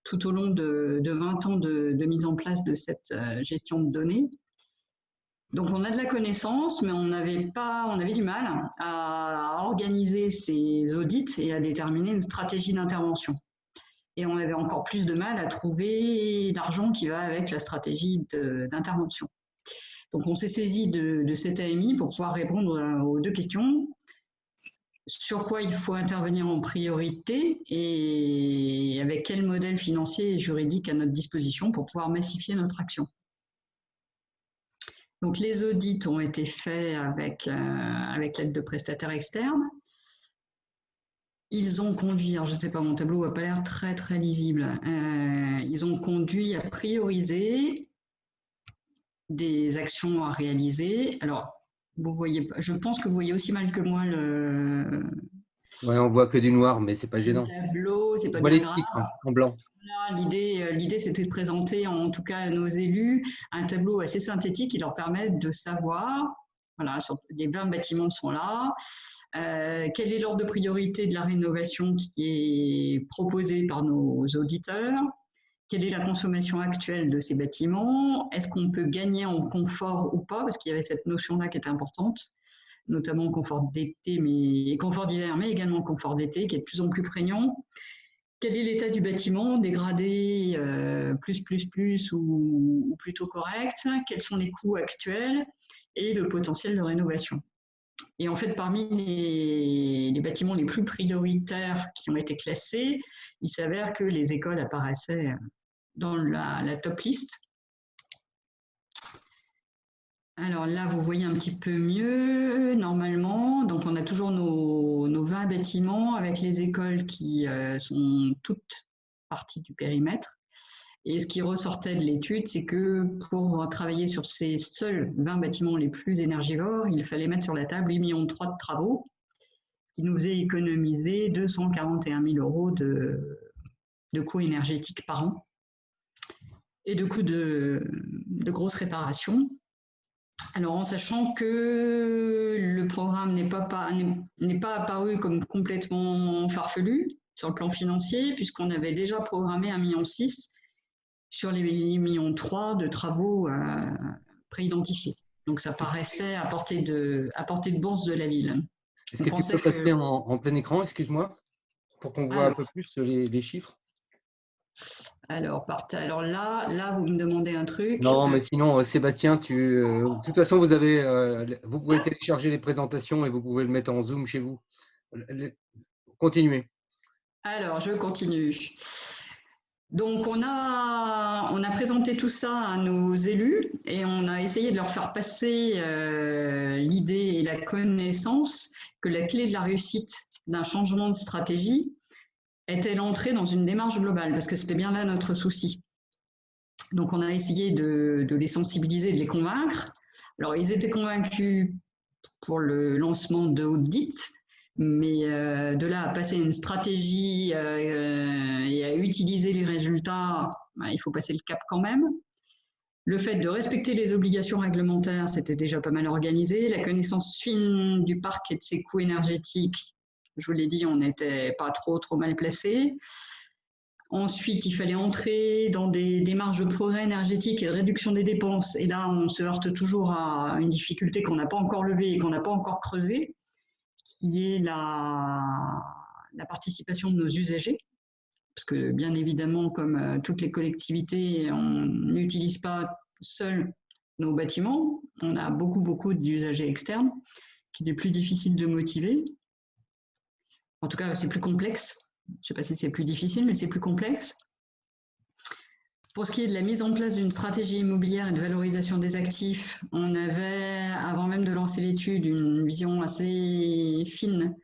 tout au long de 20 ans de mise en place de cette gestion de données. Donc on a de la connaissance, mais on avait du mal à organiser ces audits et à déterminer une stratégie d'intervention. Et on avait encore plus de mal à trouver l'argent qui va avec la stratégie d'intervention. Donc on s'est saisi de cette AMI pour pouvoir répondre aux deux questions. Sur quoi il faut intervenir en priorité et avec quel modèle financier et juridique à notre disposition pour pouvoir massifier notre action. Donc les audits ont été faits avec l'aide de prestataires externes. Ils ont conduit, alors je ne sais pas, mon tableau n'a pas l'air très très lisible, ils ont conduit à prioriser des actions à réaliser. Alors, vous voyez, je pense que vous voyez aussi mal que moi le on voit que du noir, mais c'est pas gênant. tableau, c'est pas On voit bien les grave. titres en blanc. Voilà, l'idée, c'était de présenter, en tout cas à nos élus, un tableau assez synthétique qui leur permette de savoir, voilà, les 20 bâtiments sont là, quel est l'ordre de priorité de la rénovation qui est proposée par nos auditeurs, quelle est la consommation actuelle de ces bâtiments, est-ce qu'on peut gagner en confort ou pas, parce qu'il y avait cette notion-là qui était importante, notamment confort d'été, confort d'hiver, mais également confort d'été, qui est de plus en plus prégnant. Quel est l'état du bâtiment, dégradé, plus ou plutôt correct? Quels sont les coûts actuels et le potentiel de rénovation? Et en fait, parmi les bâtiments les plus prioritaires qui ont été classés, il s'avère que les écoles apparaissaient dans la top list. Alors là, vous voyez un petit peu mieux, normalement. Donc, on a toujours nos 20 bâtiments avec les écoles qui sont toutes parties du périmètre. Et ce qui ressortait de l'étude, c'est que pour travailler sur ces seuls 20 bâtiments les plus énergivores, il fallait mettre sur la table 8,3 millions de travaux, qui nous a économisé 241 000 € de coûts énergétiques par an et de coûts de grosses réparations. Alors, en sachant que le programme n'est pas apparu comme complètement farfelu sur le plan financier, puisqu'on avait déjà programmé 1,6 million sur les 8,3 millions de travaux préidentifiés. Donc, ça paraissait à portée de bourse de la ville. Est-ce que tu peux passer en plein écran, excuse-moi, pour qu'on voit un peu plus les chiffres? Alors là, vous me demandez un truc. Non, mais sinon, Sébastien, de toute façon, vous pouvez télécharger les présentations et vous pouvez le mettre en Zoom chez vous. Continuez. Alors, je continue. Donc, on a présenté tout ça à nos élus et on a essayé de leur faire passer l'idée et la connaissance que la clé de la réussite d'un changement de stratégie était l'entrée dans une démarche globale, parce que c'était bien là notre souci. Donc, on a essayé de les sensibiliser, de les convaincre. Alors, ils étaient convaincus pour le lancement de Audit, mais de là à passer une stratégie et à utiliser les résultats, il faut passer le cap quand même. Le fait de respecter les obligations réglementaires, c'était déjà pas mal organisé. La connaissance fine du parc et de ses coûts énergétiques, je vous l'ai dit, on n'était pas trop mal placé. Ensuite, il fallait entrer dans des démarches de progrès énergétique et de réduction des dépenses. Et là, on se heurte toujours à une difficulté qu'on n'a pas encore levée et qu'on n'a pas encore creusée, qui est la participation de nos usagers. Parce que, bien évidemment, comme toutes les collectivités, on n'utilise pas seul nos bâtiments. On a beaucoup d'usagers externes qu'il est plus difficile de motiver. En tout cas, c'est plus complexe. Je ne sais pas si c'est plus difficile, mais c'est plus complexe. Pour ce qui est de la mise en place d'une stratégie immobilière et de valorisation des actifs, on avait, avant même de lancer l'étude, une vision assez fine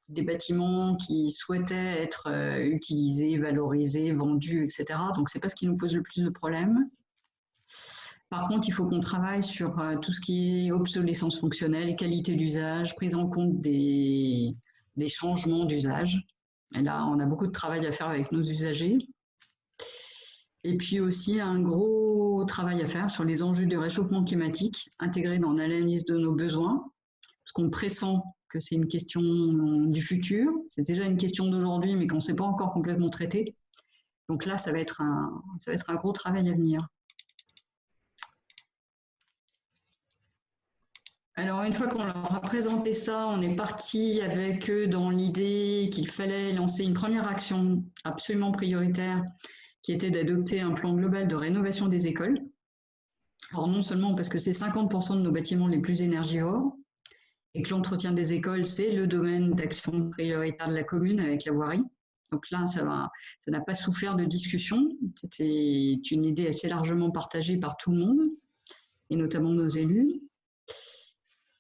des bâtiments qui souhaitaient être utilisés, valorisés, vendus, etc. Donc, ce n'est pas ce qui nous pose le plus de problèmes. Par contre, il faut qu'on travaille sur tout ce qui est obsolescence fonctionnelle, qualité d'usage, prise en compte des changements d'usage. Et là, on a beaucoup de travail à faire avec nos usagers. Et puis aussi un gros travail à faire sur les enjeux du réchauffement climatique, intégrés dans l'analyse de nos besoins, parce qu'on pressent que c'est une question du futur. C'est déjà une question d'aujourd'hui, mais qu'on ne sait pas encore complètement traiter. Donc là, ça va être un gros travail à venir. Alors, une fois qu'on leur a présenté ça, on est parti avec eux dans l'idée qu'il fallait lancer une première action absolument prioritaire, qui était d'adopter un plan global de rénovation des écoles. Alors, non seulement parce que c'est 50% de nos bâtiments les plus énergivores, et que l'entretien des écoles, c'est le domaine d'action prioritaire de la commune avec la voirie. Donc là, ça n'a pas souffert de discussion. C'était une idée assez largement partagée par tout le monde, et notamment nos élus.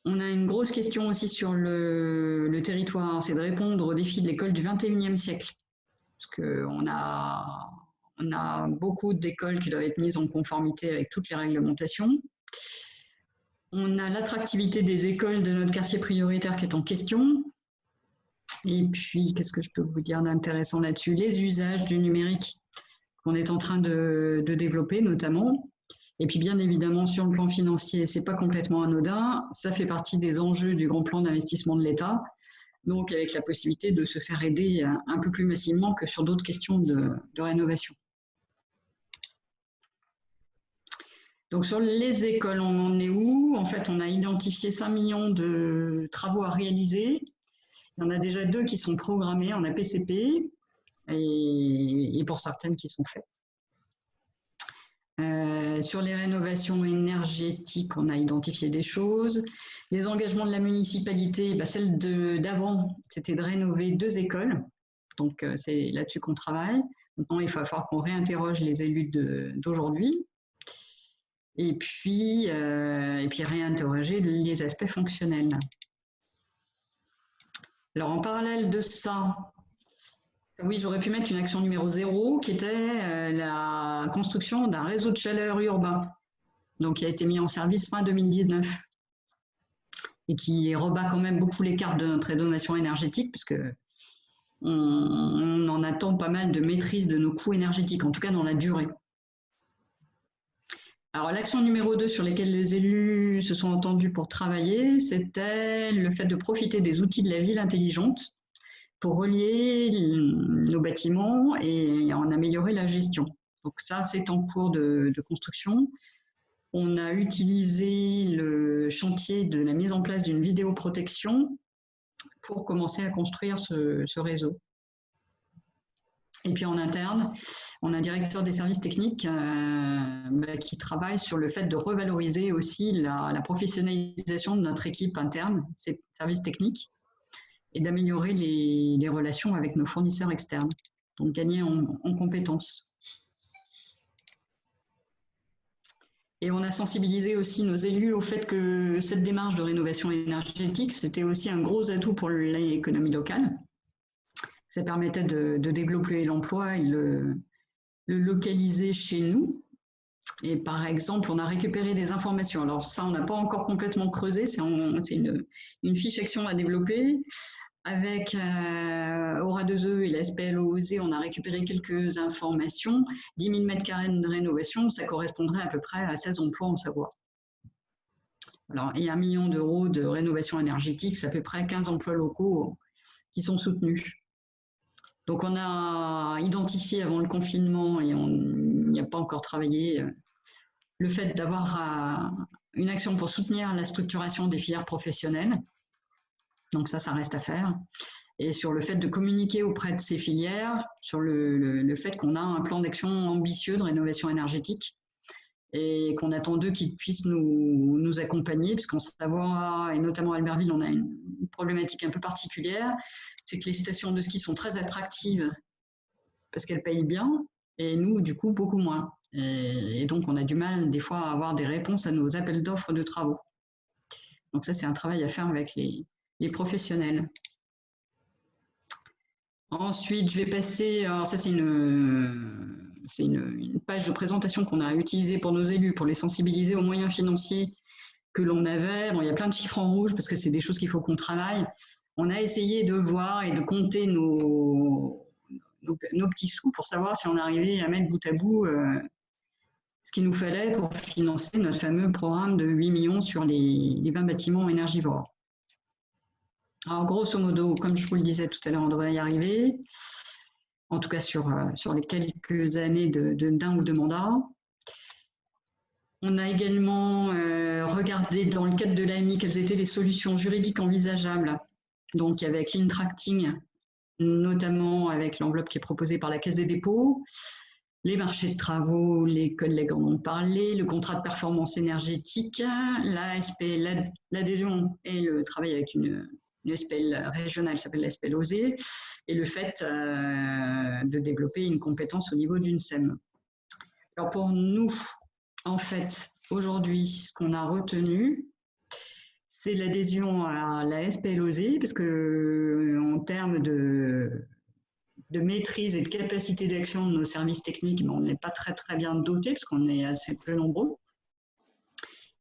On a une grosse question aussi sur le territoire, c'est de répondre aux défis de l'école du 21e siècle. Parce qu'on a beaucoup d'écoles qui doivent être mises en conformité avec toutes les réglementations. On a l'attractivité des écoles de notre quartier prioritaire qui est en question. Et puis, qu'est-ce que je peux vous dire d'intéressant là-dessus? Les usages du numérique qu'on est en train de développer notamment. Et puis, bien évidemment, sur le plan financier, ce n'est pas complètement anodin. Ça fait partie des enjeux du grand plan d'investissement de l'État. Donc, avec la possibilité de se faire aider un peu plus massivement que sur d'autres questions de rénovation. Donc, sur les écoles, on en est où? En fait, on a identifié 5 millions de travaux à réaliser. Il y en a déjà 2 qui sont programmés en APCP et pour certaines qui sont faites. Sur les rénovations énergétiques, on a identifié des choses. Les engagements de la municipalité, celle d'avant, c'était de rénover 2 écoles. Donc, c'est là-dessus qu'on travaille. Maintenant, il va falloir qu'on réinterroge les élus d'aujourd'hui. Et puis réinterroger les aspects fonctionnels. Alors, en parallèle de ça, oui, j'aurais pu mettre une action numéro 0 qui était la construction d'un réseau de chaleur urbain, donc qui a été mis en service fin 2019 et qui rebat quand même beaucoup les cartes de notre rénovation énergétique puisque on en attend pas mal de maîtrise de nos coûts énergétiques, en tout cas dans la durée. Alors, l'action numéro 2 sur laquelle les élus se sont entendus pour travailler, c'était le fait de profiter des outils de la ville intelligente pour relier nos bâtiments et en améliorer la gestion. Donc ça, c'est en cours de construction. On a utilisé le chantier de la mise en place d'une vidéoprotection pour commencer à construire ce réseau. Et puis en interne, on a un directeur des services techniques qui travaille sur le fait de revaloriser aussi la professionnalisation de notre équipe interne, ces services techniques, et d'améliorer les relations avec nos fournisseurs externes, donc gagner en compétences. Et on a sensibilisé aussi nos élus au fait que cette démarche de rénovation énergétique, c'était aussi un gros atout pour l'économie locale. Ça permettait de développer l'emploi et le localiser chez nous. Et par exemple, on a récupéré des informations. Alors ça, on n'a pas encore complètement creusé, c'est une fiche action à développer. Avec Aura2E et la SPLOZ, on a récupéré quelques informations. 10 000 m² de rénovation, ça correspondrait à peu près à 16 emplois en Savoie. Alors, et 1 million d'euros de rénovation énergétique, c'est à peu près 15 emplois locaux qui sont soutenus. Donc, on a identifié avant le confinement, et on n'y a pas encore travaillé, le fait d'avoir une action pour soutenir la structuration des filières professionnelles. Donc ça reste à faire. Et sur le fait de communiquer auprès de ces filières, sur le fait qu'on a un plan d'action ambitieux de rénovation énergétique et qu'on attend d'eux qu'ils puissent nous accompagner, puisqu'en Savoie, et notamment à Albertville, on a une problématique un peu particulière, c'est que les stations de ski sont très attractives parce qu'elles payent bien, et nous, du coup, beaucoup moins. Et donc, on a du mal, des fois, à avoir des réponses à nos appels d'offres de travaux. Donc ça, c'est un travail à faire avec les professionnels. Ensuite, je vais passer, alors ça c'est une page de présentation qu'on a utilisée pour nos élus, pour les sensibiliser aux moyens financiers que l'on avait. Bon, il y a plein de chiffres en rouge parce que c'est des choses qu'il faut qu'on travaille. On a essayé de voir et de compter nos nos petits sous pour savoir si on arrivait à mettre bout à bout ce qu'il nous fallait pour financer notre fameux programme de 8 millions sur les 20 bâtiments énergivores. Alors, grosso modo, comme je vous le disais tout à l'heure, on devrait y arriver, en tout cas sur les quelques années d'un ou deux mandats. On a également regardé dans le cadre de l'AMI quelles étaient les solutions juridiques envisageables, donc avec l'Intracting, notamment avec l'enveloppe qui est proposée par la Caisse des dépôts, les marchés de travaux, les collègues en ont parlé, le contrat de performance énergétique, l'adhésion et le travail avec une SPL régionale qui s'appelle la SPL OSE, et le fait de développer une compétence au niveau d'une SEM. Alors pour nous, en fait, aujourd'hui, ce qu'on a retenu, c'est l'adhésion à la SPL OSE, parce que en termes de maîtrise et de capacité d'action de nos services techniques, on n'est pas très bien dotés, parce qu'on est assez peu nombreux.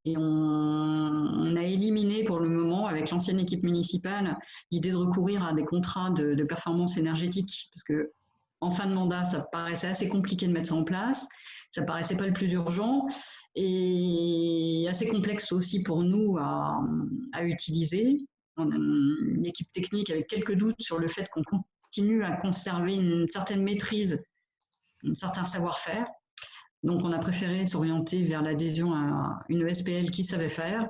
Et on a éliminé pour le moment, avec l'ancienne équipe municipale, l'idée de recourir à des contrats de performance énergétique, parce que en fin de mandat, ça paraissait assez compliqué de mettre ça en place, ça paraissait pas le plus urgent, et assez complexe aussi pour nous à utiliser. On a une équipe technique avec quelques doutes sur le fait qu'on continue à conserver une certaine maîtrise, un certain savoir-faire. Donc, on a préféré s'orienter vers l'adhésion à une SPL qui savait faire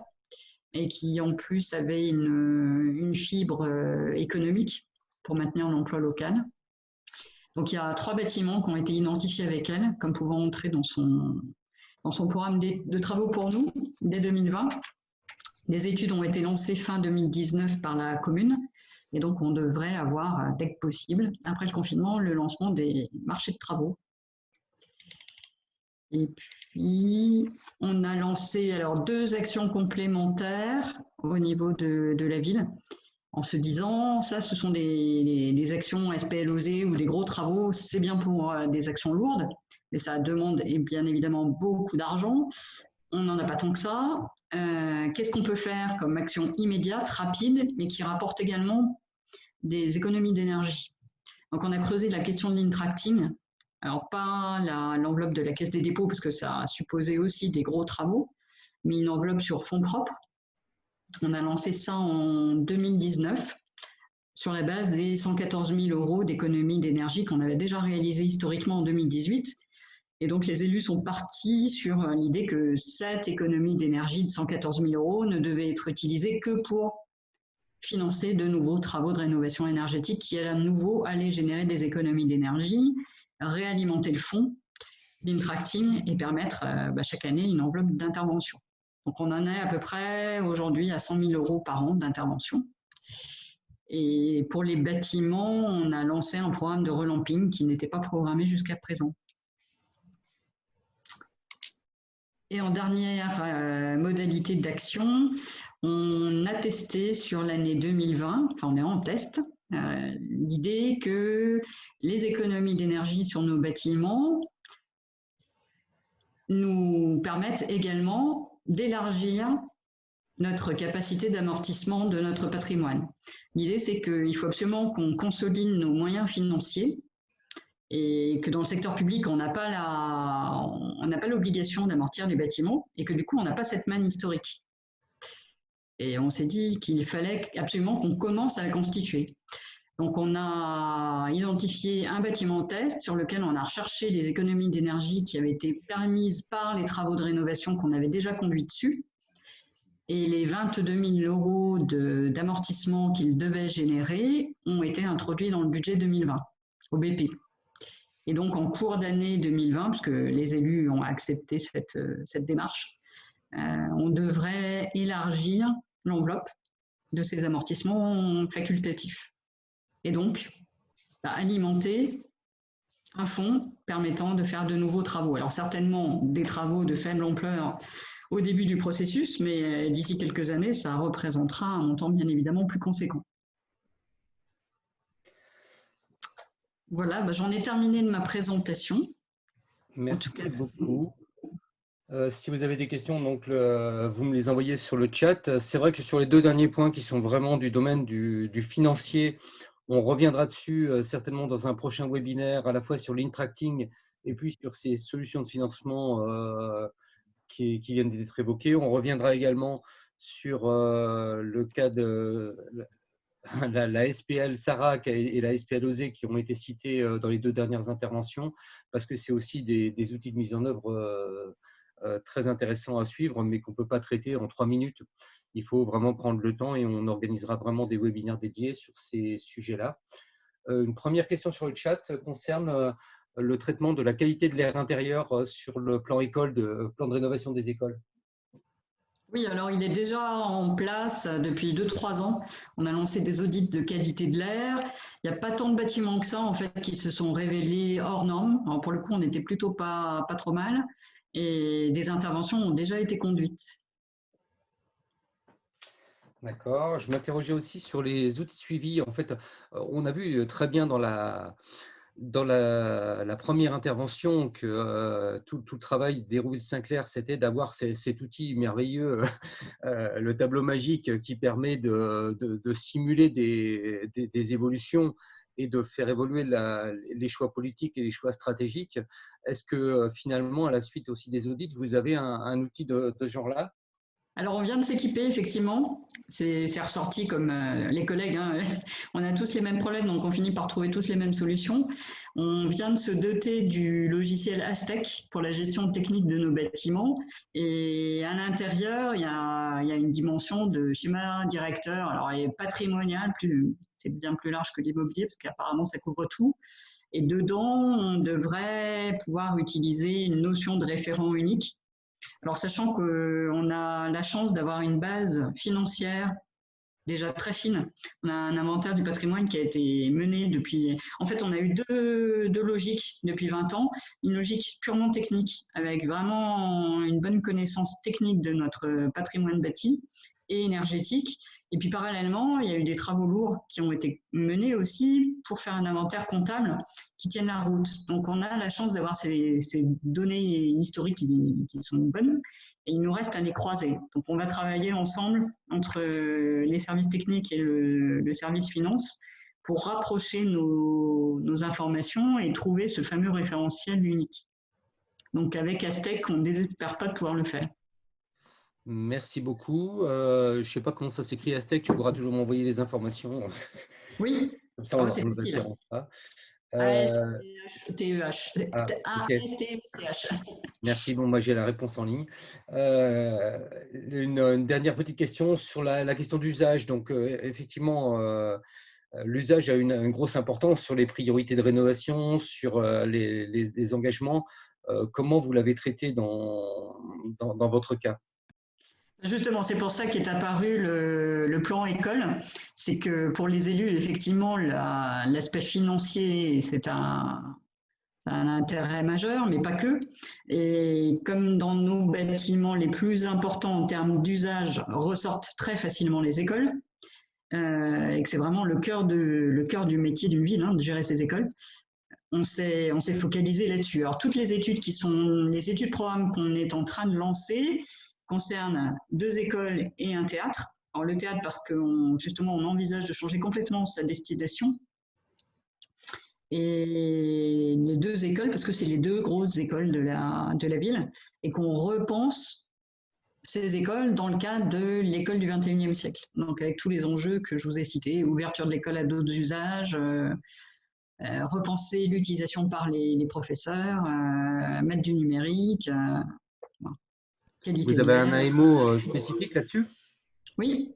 et qui, en plus, avait une fibre économique pour maintenir l'emploi local. Donc, il y a 3 bâtiments qui ont été identifiés avec elle comme pouvant entrer dans son programme de travaux pour nous dès 2020. Des études ont été lancées fin 2019 par la commune et donc on devrait avoir, dès que possible, après le confinement, le lancement des marchés de travaux. Et puis, on a lancé alors 2 actions complémentaires au niveau de la ville, en se disant, ça, ce sont des actions SPL-OSE ou des gros travaux, c'est bien pour des actions lourdes, mais ça demande bien évidemment beaucoup d'argent. On n'en a pas tant que ça. Qu'est-ce qu'on peut faire comme action immédiate, rapide, mais qui rapporte également des économies d'énergie? Donc, on a creusé la question de l'Intracting. Alors, pas l'enveloppe de la Caisse des dépôts, parce que ça a supposé aussi des gros travaux, mais une enveloppe sur fonds propres. On a lancé ça en 2019 sur la base des 114 000 € d'économie d'énergie qu'on avait déjà réalisé historiquement en 2018. Et donc, les élus sont partis sur l'idée que cette économie d'énergie de 114 000 € ne devait être utilisée que pour financer de nouveaux travaux de rénovation énergétique qui, à nouveau, allaient générer des économies d'énergie, réalimenter le fonds d'Intracting et permettre chaque année une enveloppe d'intervention. Donc, on en est à peu près aujourd'hui à 100 000 € par an d'intervention. Et pour les bâtiments, on a lancé un programme de relamping qui n'était pas programmé jusqu'à présent. Et en dernière modalité d'action, on a testé sur l'année 2020, enfin on est en test, l'idée que les économies d'énergie sur nos bâtiments nous permettent également d'élargir notre capacité d'amortissement de notre patrimoine. L'idée, c'est qu'il faut absolument qu'on consolide nos moyens financiers et que dans le secteur public, on n'a pas l'obligation d'amortir les bâtiments et que du coup, on n'a pas cette manne historique. Et on s'est dit qu'il fallait absolument qu'on commence à la constituer. Donc, on a identifié un bâtiment test sur lequel on a recherché les économies d'énergie qui avaient été permises par les travaux de rénovation qu'on avait déjà conduits dessus. Et les 22 000 € d'amortissement qu'ils devaient générer ont été introduits dans le budget 2020, au BP. Et donc, en cours d'année 2020, puisque les élus ont accepté cette démarche, on devrait élargir l'enveloppe de ces amortissements facultatifs. Et donc, alimenter un fonds permettant de faire de nouveaux travaux. Alors, certainement des travaux de faible ampleur au début du processus, mais d'ici quelques années, ça représentera un montant bien évidemment plus conséquent. Voilà, j'en ai terminé de ma présentation. Merci beaucoup. Si vous avez des questions, donc, vous me les envoyez sur le chat. C'est vrai que sur les 2 derniers points qui sont vraiment du domaine du financier, On reviendra dessus certainement dans un prochain webinaire, à la fois sur l'intracting et puis sur ces solutions de financement qui viennent d'être évoquées. On reviendra également sur le cas de la SPL SARAC et la SPL OSE qui ont été cités dans les 2 dernières interventions, parce que c'est aussi des outils de mise en œuvre très intéressants à suivre, mais qu'on ne peut pas traiter en 3 minutes. Il faut vraiment prendre le temps et on organisera vraiment des webinaires dédiés sur ces sujets-là. Une première question sur le chat concerne le traitement de la qualité de l'air intérieur sur le plan école, plan de rénovation des écoles. Oui, alors il est déjà en place depuis 2-3 ans. On a lancé des audits de qualité de l'air. Il n'y a pas tant de bâtiments que ça en fait qui se sont révélés hors normes. Alors pour le coup, on était plutôt pas trop mal et des interventions ont déjà été conduites. D'accord. Je m'interrogeais aussi sur les outils de suivi. En fait, on a vu très bien dans la première intervention que tout le travail d'Hérouville-Saint-Clair, c'était d'avoir cet outil merveilleux, le tableau magique qui permet de simuler des évolutions et de faire évoluer les choix politiques et les choix stratégiques. Est-ce que finalement, à la suite aussi des audits, vous avez un outil de ce genre-là? Alors, on vient de s'équiper, effectivement. C'est ressorti comme les collègues, hein. On a tous les mêmes problèmes, donc on finit par trouver tous les mêmes solutions. On vient de se doter du logiciel Aztec pour la gestion technique de nos bâtiments. Et à l'intérieur, il y a une dimension de schéma directeur. Alors, il est patrimonial, c'est bien plus large que l'immobilier, parce qu'apparemment, ça couvre tout. Et dedans, on devrait pouvoir utiliser une notion de référent unique. Alors, sachant qu'on a la chance d'avoir une base financière déjà très fine, on a un inventaire du patrimoine qui a été mené depuis… En fait, on a eu deux logiques depuis 20 ans. Une logique purement technique, avec vraiment une bonne connaissance technique de notre patrimoine bâti et énergétique. Et puis, parallèlement, il y a eu des travaux lourds qui ont été menés aussi pour faire un inventaire comptable qui tienne la route. Donc, on a la chance d'avoir ces données historiques qui sont bonnes et il nous reste à les croiser. Donc, on va travailler ensemble entre les services techniques et le service finance pour rapprocher nos informations et trouver ce fameux référentiel unique. Donc, avec Aztec, on ne désespère pas de pouvoir le faire. Merci beaucoup. Je ne sais pas comment ça s'écrit Aztec, tu pourras toujours m'envoyer les informations. Oui, Comme ça, on c'est ne le facile. référencera. A-S-T-E-H. A-S-T-E-C-H. Merci, bon, moi j'ai la réponse en ligne. Une dernière petite question sur la question d'usage. Donc, effectivement, l'usage a une grosse importance sur les priorités de rénovation, sur les engagements. Comment vous l'avez traité dans votre cas? Justement, c'est pour ça qu'est apparu le plan école. C'est que pour les élus, effectivement, l'aspect financier, c'est un intérêt majeur, mais pas que. Et comme dans nos bâtiments les plus importants en termes d'usage ressortent très facilement les écoles, et que c'est vraiment le cœur du métier d'une ville, hein, de gérer ces écoles, on s'est focalisé là-dessus. Alors, toutes les études les études programmes qu'on est en train de lancer concernent 2 écoles et un théâtre. Alors, le théâtre, parce justement, on envisage de changer complètement sa destination. Et les 2 écoles, parce que c'est les 2 grosses écoles de la ville, et qu'on repense ces écoles dans le cadre de l'école du 21e siècle. Donc, avec tous les enjeux que je vous ai cités, ouverture de l'école à d'autres usages, repenser l'utilisation par les professeurs, mettre du numérique, qualité Vous de avez un l'air. AMO spécifique là-dessus? Oui.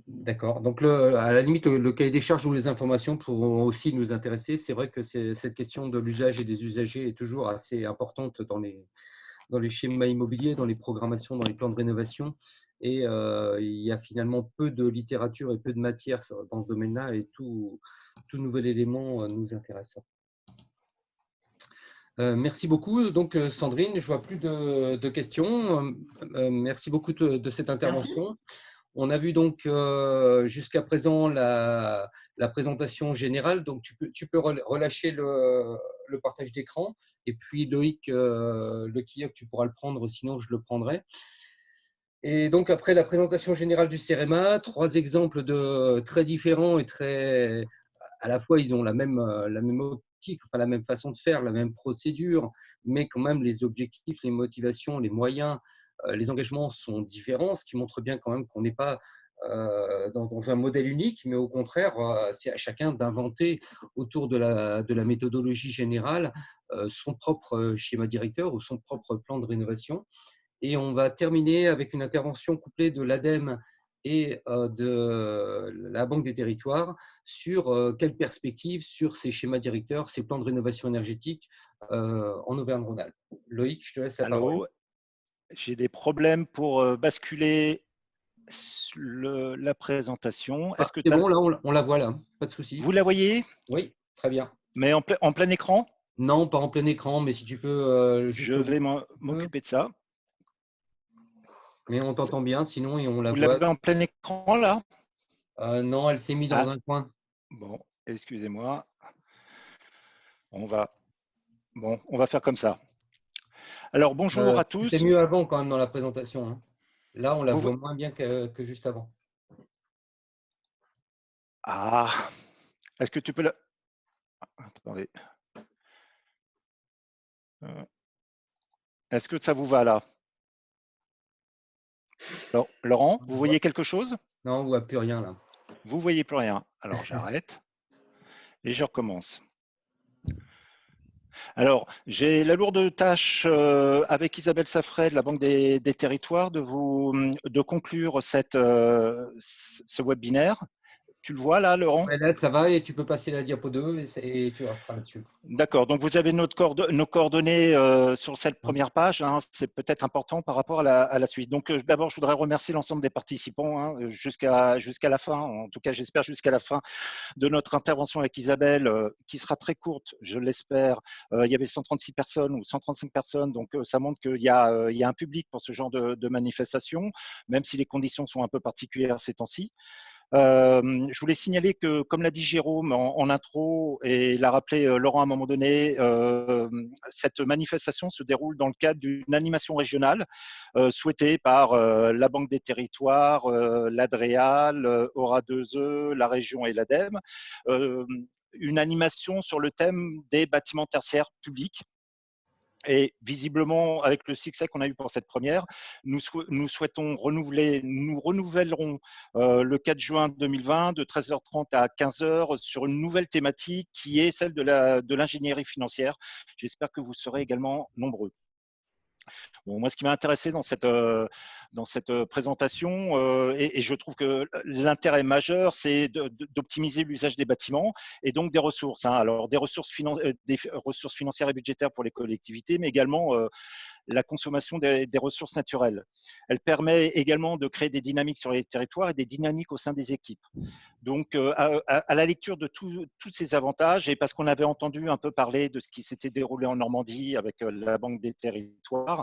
D'accord. Donc, à la limite, le cahier des charges ou les informations pourront aussi nous intéresser. C'est vrai que cette question de l'usage et des usagers est toujours assez importante dans les schémas immobiliers, dans les programmations, dans les plans de rénovation. Et il y a finalement peu de littérature et peu de matière dans ce domaine-là, et tout nouvel élément nous intéresse. Merci beaucoup. Donc, Sandrine, je ne vois plus de questions. Merci beaucoup de cette intervention. Merci. On a vu donc jusqu'à présent la présentation générale. Donc, tu peux relâcher le partage d'écran. Et puis, Loïc, le Kiosk, tu pourras le prendre, sinon je le prendrai. Et donc, après la présentation générale du CEREMA, 3 exemples très différents et très, à la fois, ils ont la même optique, enfin, la même façon de faire, la même procédure, mais quand même, les objectifs, les motivations, les moyens, les engagements sont différents, ce qui montre bien quand même qu'on n'est pas dans un modèle unique, mais au contraire, c'est à chacun d'inventer autour de la méthodologie générale son propre schéma directeur ou son propre plan de rénovation. Et on va terminer avec une intervention couplée de l'ADEME et de la Banque des Territoires sur quelles perspectives sur ces schémas directeurs, ces plans de rénovation énergétique en Auvergne-Rhône-Alpes. Loïc, je te laisse la parole. Allô, j'ai des problèmes pour basculer la présentation. Est-ce que C'est bon, là, on la voit là, pas de souci. vous la voyez? Oui, très bien. Mais en plein écran? Non, pas en plein écran, mais si tu peux… Je vais m'occuper de ça. Mais on t'entend bien, sinon, et on la Vous voit. l'avez en plein écran, là? Non, elle s'est mise dans un coin. Bon, excusez-moi. On va faire comme ça. Alors, bonjour à tous. C'était mieux avant quand même dans la présentation. Hein. Là, on la voit moins bien que juste avant. Ah, est-ce que tu peux la… Attendez. Est-ce que ça vous va là? Alors, Laurent, vous voyez quelque chose? Non, on ne voit plus rien là. Vous voyez plus rien. Alors, j'arrête et je recommence. Alors, j'ai la lourde tâche avec Isabelle Saffray de la Banque des Territoires de conclure ce webinaire. Tu le vois là, Laurent? Ouais, là, ça va et tu peux passer la diapo 2 et tu resteras là-dessus. D'accord. Donc, vous avez nos coordonnées sur cette première page. Hein. C'est peut-être important par rapport à la suite. Donc, d'abord, je voudrais remercier l'ensemble des participants hein, jusqu'à la fin. En tout cas, j'espère jusqu'à la fin de notre intervention avec Isabelle, qui sera très courte, je l'espère. Il y avait 136 personnes ou 135 personnes. Donc, ça montre qu'il y a un public pour ce genre de manifestation, même si les conditions sont un peu particulières ces temps-ci. Je voulais signaler que, comme l'a dit Jérôme en intro et l'a rappelé Laurent à un moment donné, cette manifestation se déroule dans le cadre d'une animation régionale souhaitée par la Banque des Territoires, l'Adréal, Aura 2E, la région et l'ADEME. Une animation sur le thème des bâtiments tertiaires publics. Et visiblement, avec le succès qu'on a eu pour cette première, nous renouvellerons le 4 juin 2020 de 13h30 à 15h sur une nouvelle thématique qui est celle de l'ingénierie financière. J'espère que vous serez également nombreux. Bon, moi, ce qui m'a intéressé dans cette présentation, et je trouve que l'intérêt majeur, c'est d'optimiser l'usage des bâtiments et donc des ressources. Hein. Alors, des ressources financières et budgétaires pour les collectivités, mais également la consommation des ressources naturelles. Elle permet également de créer des dynamiques sur les territoires et des dynamiques au sein des équipes. Donc, à la lecture de tous ces avantages, et parce qu'on avait entendu un peu parler de ce qui s'était déroulé en Normandie avec la Banque des Territoires,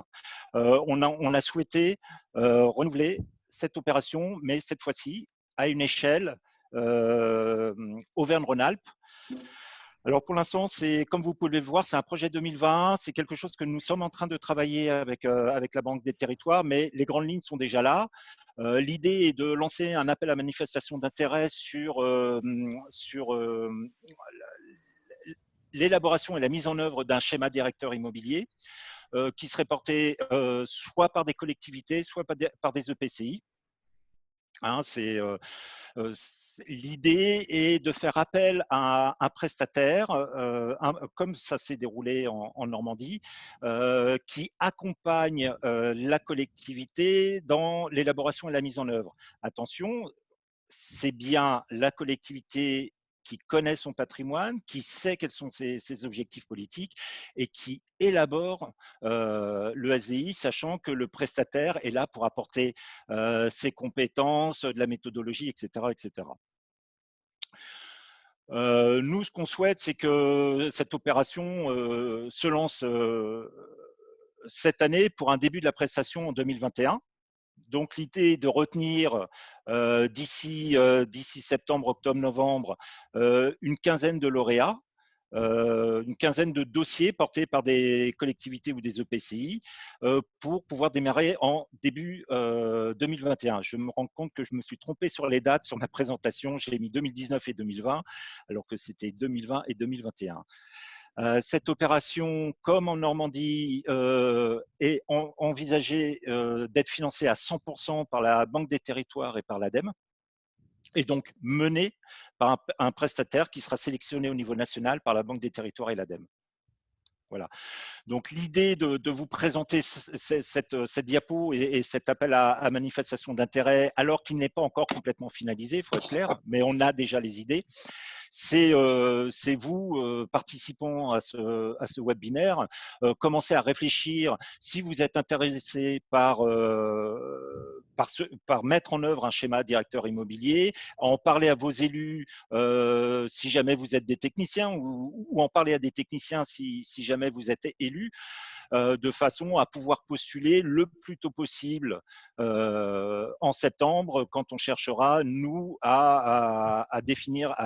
on a souhaité renouveler cette opération, mais cette fois-ci à une échelle Auvergne-Rhône-Alpes. Alors pour l'instant, comme vous pouvez le voir, c'est un projet 2020, c'est quelque chose que nous sommes en train de travailler avec la Banque des Territoires, mais les grandes lignes sont déjà là. L'idée est de lancer un appel à manifestation d'intérêt sur l'élaboration et la mise en œuvre d'un schéma directeur immobilier qui serait porté soit par des collectivités, soit par des EPCI. Hein, l'idée est de faire appel à un prestataire, comme ça s'est déroulé en Normandie, qui accompagne la collectivité dans l'élaboration et la mise en œuvre. Attention, c'est bien la collectivité qui connaît son patrimoine, qui sait quels sont ses objectifs politiques et qui élabore le SDI, sachant que le prestataire est là pour apporter ses compétences, de la méthodologie, etc. etc. Nous, ce qu'on souhaite, c'est que cette opération se lance cette année pour un début de la prestation en 2021. Donc, l'idée est de retenir d'ici septembre, octobre, novembre, une quinzaine de lauréats une quinzaine de dossiers portés par des collectivités ou des EPCI pour pouvoir démarrer en début 2021. Je me rends compte que je me suis trompé sur les dates sur ma présentation. J'ai mis 2019 et 2020, alors que c'était 2020 et 2021. Cette opération, comme en Normandie, est envisagée d'être financée à 100% par la Banque des Territoires et par l'ADEME, et donc menée par un prestataire qui sera sélectionné au niveau national par la Banque des Territoires et l'ADEME. Voilà. Donc l'idée de vous présenter cette diapo et cet appel à manifestation d'intérêt, alors qu'il n'est pas encore complètement finalisé, il faut être clair, mais on a déjà les idées. C'est vous, participants à ce webinaire, commencez à réfléchir si vous êtes intéressé par mettre en œuvre un schéma directeur immobilier, en parler à vos élus si jamais vous êtes des techniciens ou en parler à des techniciens si jamais vous êtes élus, de façon à pouvoir postuler le plus tôt possible en septembre, quand on cherchera, nous, à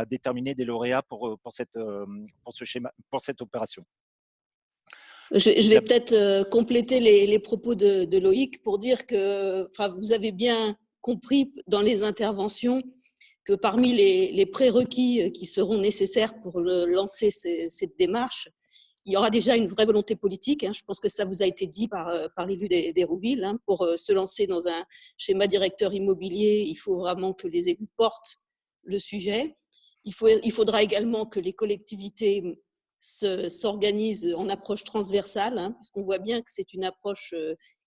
déterminer des lauréats pour ce schéma, pour cette opération. Je vais peut-être compléter les propos de Loïc pour dire que vous avez bien compris dans les interventions que parmi les prérequis qui seront nécessaires pour lancer cette démarche, il y aura déjà une vraie volonté politique. Je pense que ça vous a été dit par l'élu d'Hérouville. Pour se lancer dans un schéma directeur immobilier, il faut vraiment que les élus portent le sujet. Il faudra également que les collectivités s'organisent en approche transversale, parce qu'on voit bien que c'est une approche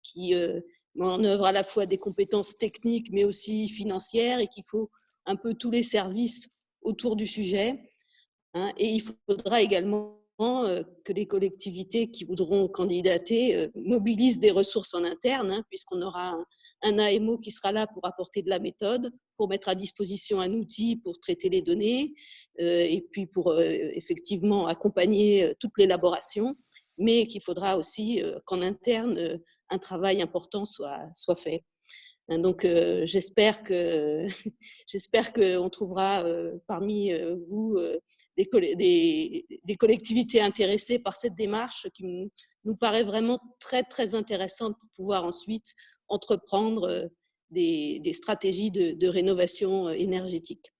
qui met en œuvre à la fois des compétences techniques, mais aussi financières, et qu'il faut un peu tous les services autour du sujet. Et il faudra également que les collectivités qui voudront candidater mobilisent des ressources en interne, puisqu'on aura un AMO qui sera là pour apporter de la méthode, pour mettre à disposition un outil pour traiter les données, et puis pour effectivement accompagner toute l'élaboration, mais qu'il faudra aussi qu'en interne, un travail important soit fait. Donc, j'espère qu'on trouvera parmi vous des collectivités intéressées par cette démarche qui nous paraît vraiment très, très intéressante pour pouvoir ensuite entreprendre des stratégies de rénovation énergétique.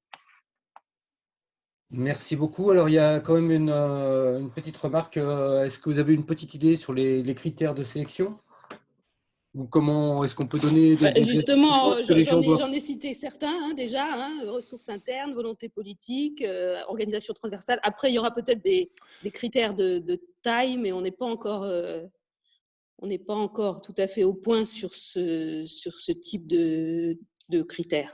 Merci beaucoup. Alors, il y a quand même une petite remarque. Est-ce que vous avez une petite idée sur les critères de sélection? Ou comment est-ce qu'on peut donner justement, j'en ai cité certains déjà, ressources internes, volonté politique, organisation transversale. Après, il y aura peut-être des critères de taille, mais on n'est pas encore tout à fait au point sur ce type de critères.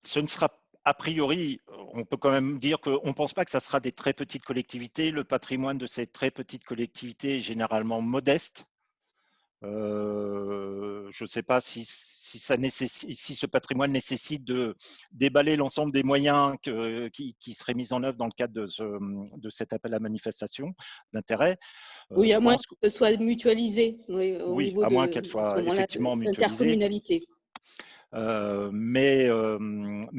Ce ne sera a priori, on peut quand même dire qu'on ne pense pas que ça sera des très petites collectivités. Le patrimoine de ces très petites collectivités est généralement modeste. Je ne sais pas si ce patrimoine nécessite de déballer l'ensemble des moyens qui seraient mis en œuvre dans le cadre de cet appel à manifestation d'intérêt. Oui, à moins que ce soit mutualisé au niveau à moins qu'elle soit effectivement d'intercommunalité. Mais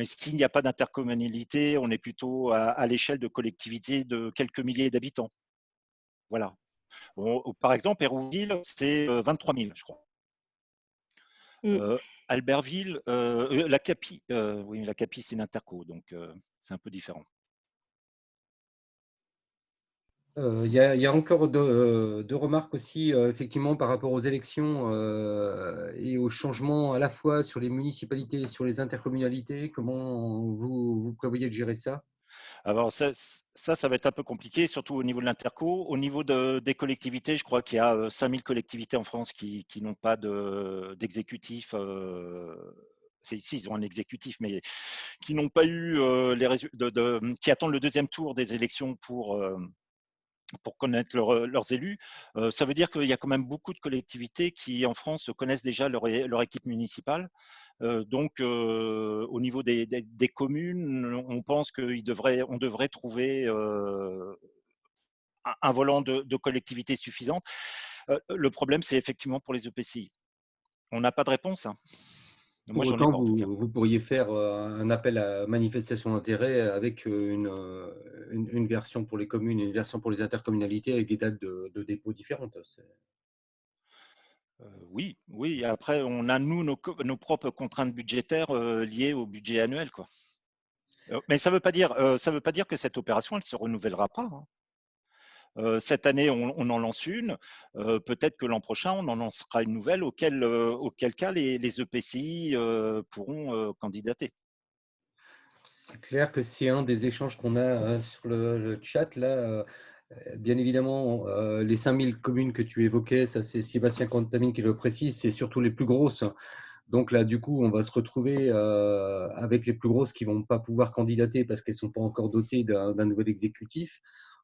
s'il n'y a pas d'intercommunalité, on est plutôt à l'échelle de collectivités de quelques milliers d'habitants. Voilà. Bon, par exemple, Hérouville, c'est 23 000, je crois. Albertville, la Capi, oui, la Capi, c'est une interco, donc c'est un peu différent. Il y a encore deux remarques aussi, effectivement, par rapport aux élections et aux changements à la fois sur les municipalités et sur les intercommunalités. Comment vous prévoyez de gérer ça? Alors ça va être un peu compliqué, surtout au niveau de l'interco. Au niveau des collectivités, je crois qu'il y a 5000 collectivités en France qui n'ont pas d'exécutif. Ici, ils ont un exécutif, mais qui n'ont pas eu qui attendent le deuxième tour des élections pour connaître leurs élus. Ça veut dire qu'il y a quand même beaucoup de collectivités qui, en France, connaissent déjà leur équipe municipale. Donc, au niveau des communes, on pense qu'on devrait trouver un volant de collectivité suffisante. Le problème, c'est effectivement pour les EPCI. On n'a pas de réponse. Pour Moi, j'en ai autant, pas en tout cas. vous pourriez faire un appel à manifestation d'intérêt avec une version pour les communes et une version pour les intercommunalités avec des dates de dépôt différentes. Oui, oui. Après, on a nous nos propres contraintes budgétaires liées au budget annuel, quoi. Mais ça veut pas dire que cette opération, elle se renouvellera pas, hein. Cette année, on en lance une. Peut-être que l'an prochain, on en lancera une nouvelle, auquel cas les EPCI pourront candidater. C'est clair que c'est un des échanges qu'on a sur le chat là. Bien évidemment, les 5000 communes que tu évoquais, ça c'est Sébastien Contamine qui le précise, c'est surtout les plus grosses. Donc là, du coup, on va se retrouver avec les plus grosses qui ne vont pas pouvoir candidater parce qu'elles ne sont pas encore dotées d'un nouvel exécutif.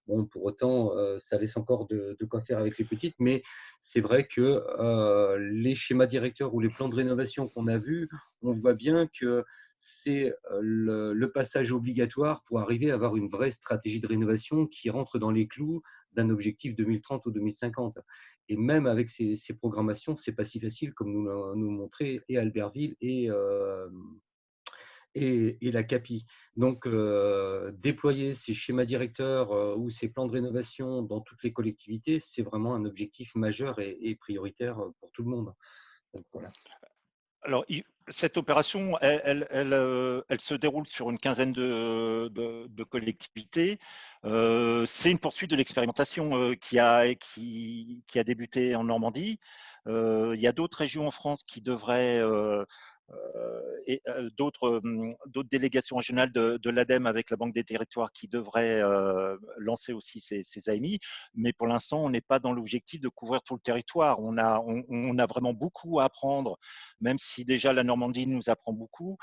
Bon, pour autant, ça laisse encore de quoi faire avec les petites, mais c'est vrai que les schémas directeurs ou les plans de rénovation qu'on a vus, on voit bien que c'est le passage obligatoire pour arriver à avoir une vraie stratégie de rénovation qui rentre dans les clous d'un objectif 2030 ou 2050. Et même avec ces programmations, ce n'est pas si facile comme nous montrait et Albertville et la CAPI. Donc, déployer ces schémas directeurs ou ces plans de rénovation dans toutes les collectivités, c'est vraiment un objectif majeur et prioritaire pour tout le monde. Donc, voilà. Alors, cette opération, elle se déroule sur une quinzaine de collectivités. C'est une poursuite de l'expérimentation qui a débuté en Normandie. Il y a d'autres régions en France qui devraient et d'autres délégations régionales de l'ADEME avec la Banque des territoires qui devraient lancer aussi ces AMI. Mais pour l'instant, on n'est pas dans l'objectif de couvrir tout le territoire. On a vraiment beaucoup à apprendre, même si déjà la Normandie nous apprend beaucoup,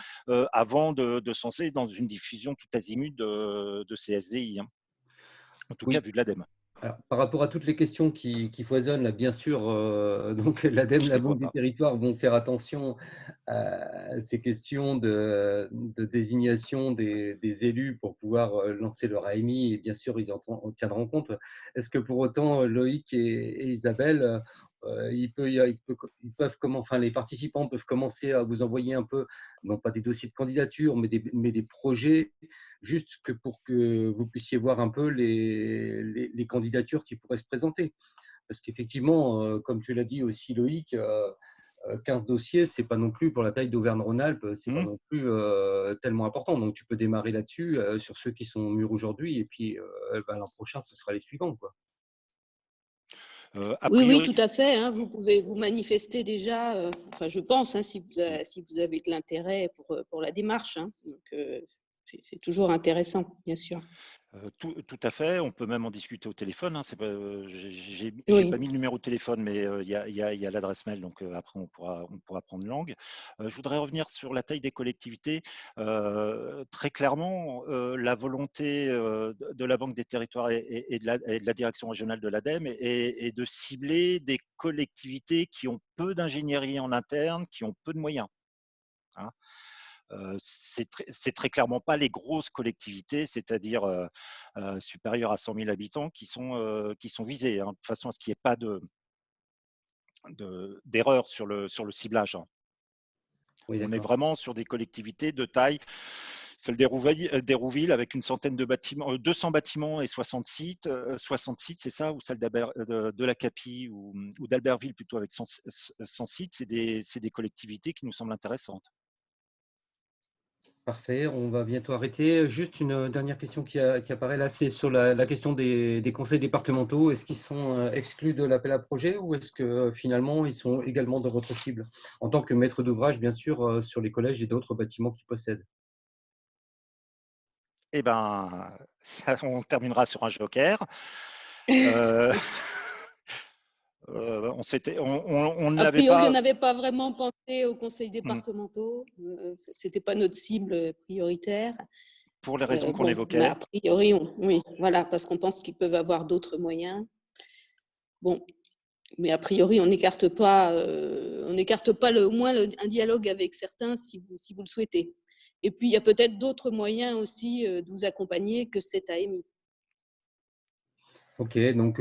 avant de se lancer dans une diffusion tout azimut de ces SDI, hein. En tout cas, vu de l'ADEME. Alors, par rapport à toutes les questions qui foisonnent, là, bien sûr, donc l'ADEME, la Banque des territoires vont faire attention à ces questions de désignation des élus pour pouvoir lancer leur AMI, et bien sûr, ils en tiendront compte. Est-ce que pour autant, Loïc et Isabelle, enfin, les participants peuvent commencer à vous envoyer un peu, non pas des dossiers de candidature, mais des projets, juste pour que vous puissiez voir un peu les candidatures qui pourraient se présenter. Parce qu'effectivement, comme tu l'as dit aussi Loïc, 15 dossiers, c'est pas non plus pour la taille d'Auvergne-Rhône-Alpes, c'est pas non plus tellement important. Donc tu peux démarrer là-dessus, sur ceux qui sont mûrs aujourd'hui, et puis l'an prochain, ce sera les suivants, quoi. Oui, tout à fait, hein. Vous pouvez vous manifester déjà, enfin, je pense, hein, si vous avez de l'intérêt pour la démarche, hein. Donc, c'est toujours intéressant, bien sûr. Tout à fait. On peut même en discuter au téléphone, hein. J'ai pas mis le numéro de téléphone, mais il y a l'adresse mail. Donc après, on pourra prendre langue. Je voudrais revenir sur la taille des collectivités. Très clairement, la volonté de la Banque des territoires et de la direction régionale de l'ADEME est de cibler des collectivités qui ont peu d'ingénierie en interne, qui ont peu de moyens, hein. C'est très clairement pas les grosses collectivités, c'est-à-dire supérieures à 100 000 habitants, qui sont visées, hein, de façon à ce qu'il n'y ait pas d'erreur sur le ciblage, hein. Oui, on est vraiment sur des collectivités de taille, celle d'Hérouville avec une centaine de bâtiments, 200 bâtiments et 60 sites, c'est ça, ou celle de la CAPI ou d'Albertville plutôt avec 100 sites, c'est des collectivités qui nous semblent intéressantes. Parfait, on va bientôt arrêter. Juste une dernière question qui apparaît là, c'est sur la question des conseils départementaux. Est-ce qu'ils sont exclus de l'appel à projet ou est-ce que finalement ils sont également dans votre cible en tant que maître d'ouvrage, bien sûr, sur les collèges et d'autres bâtiments qu'ils possèdent? Eh ben, on terminera sur un joker. On A n'avait priori, pas. on n'avait pas vraiment pensé aux conseils départementaux. C'était pas notre cible prioritaire. Pour les raisons qu'on évoquait. Mais a priori, oui, voilà, parce qu'on pense qu'ils peuvent avoir d'autres moyens. Bon, mais a priori, on n'écarte pas au moins un dialogue avec certains si vous le souhaitez. Et puis, il y a peut-être d'autres moyens aussi de vous accompagner que cette AMI. Ok, donc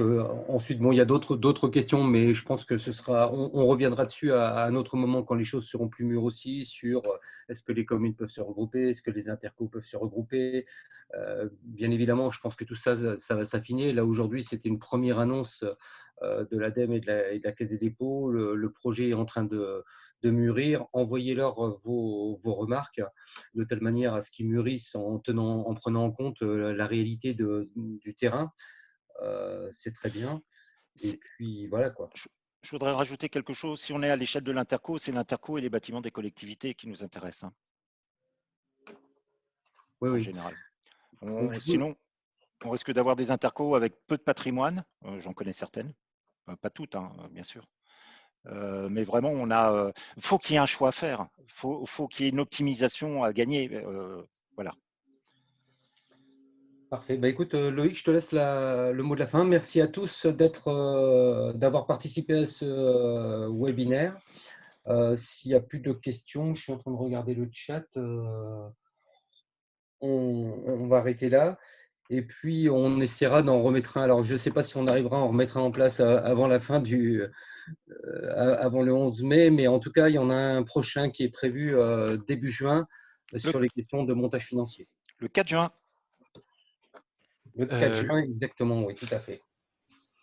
ensuite, bon, il y a d'autres questions, mais je pense que on reviendra dessus à un autre moment quand les choses seront plus mûres aussi, sur est-ce que les communes peuvent se regrouper, est-ce que les intercos peuvent se regrouper. Bien évidemment, je pense que tout ça, ça va s'affiner. Là, aujourd'hui, c'était une première annonce de l'ADEME et de la Caisse des dépôts. Le projet est en train de mûrir. Envoyez-leur vos remarques de telle manière à ce qu'ils mûrissent en prenant en compte la réalité du terrain. C'est très bien. Et puis, voilà quoi. Je voudrais rajouter quelque chose. Si on est à l'échelle de l'interco, c'est l'interco et les bâtiments des collectivités qui nous intéressent. Oui, en oui. général. Donc, Sinon, on risque d'avoir des intercos avec peu de patrimoine. J'en connais certaines. Pas toutes, hein, bien sûr. Mais vraiment, faut qu'il y ait un choix à faire. Faut qu'il y ait une optimisation à gagner. Voilà. Parfait. Bah, écoute, Loïc, je te laisse le mot de la fin. Merci à tous d'avoir participé à ce webinaire. S'il n'y a plus de questions, je suis en train de regarder le chat. On va arrêter là. Et puis, on essaiera d'en remettre un. Alors, je ne sais pas si on arrivera à en remettre un en place avant la fin avant le 11 mai, mais en tout cas, il y en a un prochain qui est prévu début juin sur les questions de montage financier. Le 4 juin. Le 4 juin, exactement, oui, tout à fait.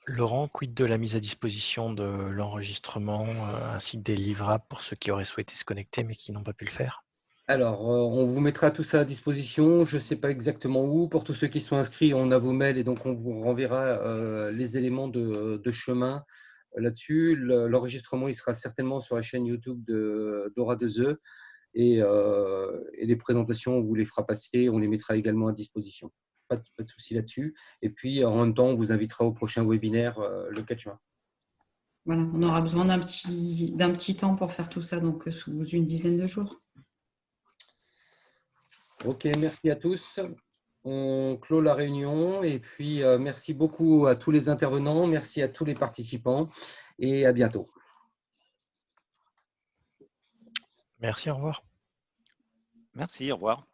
Laurent, quid de la mise à disposition de l'enregistrement ainsi que des livrables pour ceux qui auraient souhaité se connecter mais qui n'ont pas pu le faire? Alors, on vous mettra tout ça à disposition. Je ne sais pas exactement où. Pour tous ceux qui sont inscrits, on a vos mails et donc on vous renverra les éléments de chemin là-dessus. L'enregistrement, il sera certainement sur la chaîne YouTube d'Aura 2E et les présentations, on vous les fera passer. On les mettra également à disposition. Pas de souci là-dessus. Et puis, en même temps, on vous invitera au prochain webinaire le 4 juin. Voilà, on aura besoin d'un petit temps pour faire tout ça, donc sous une dizaine de jours. Ok, merci à tous. On clôt la réunion et puis merci beaucoup à tous les intervenants, merci à tous les participants et à bientôt. Merci, au revoir. Merci, au revoir.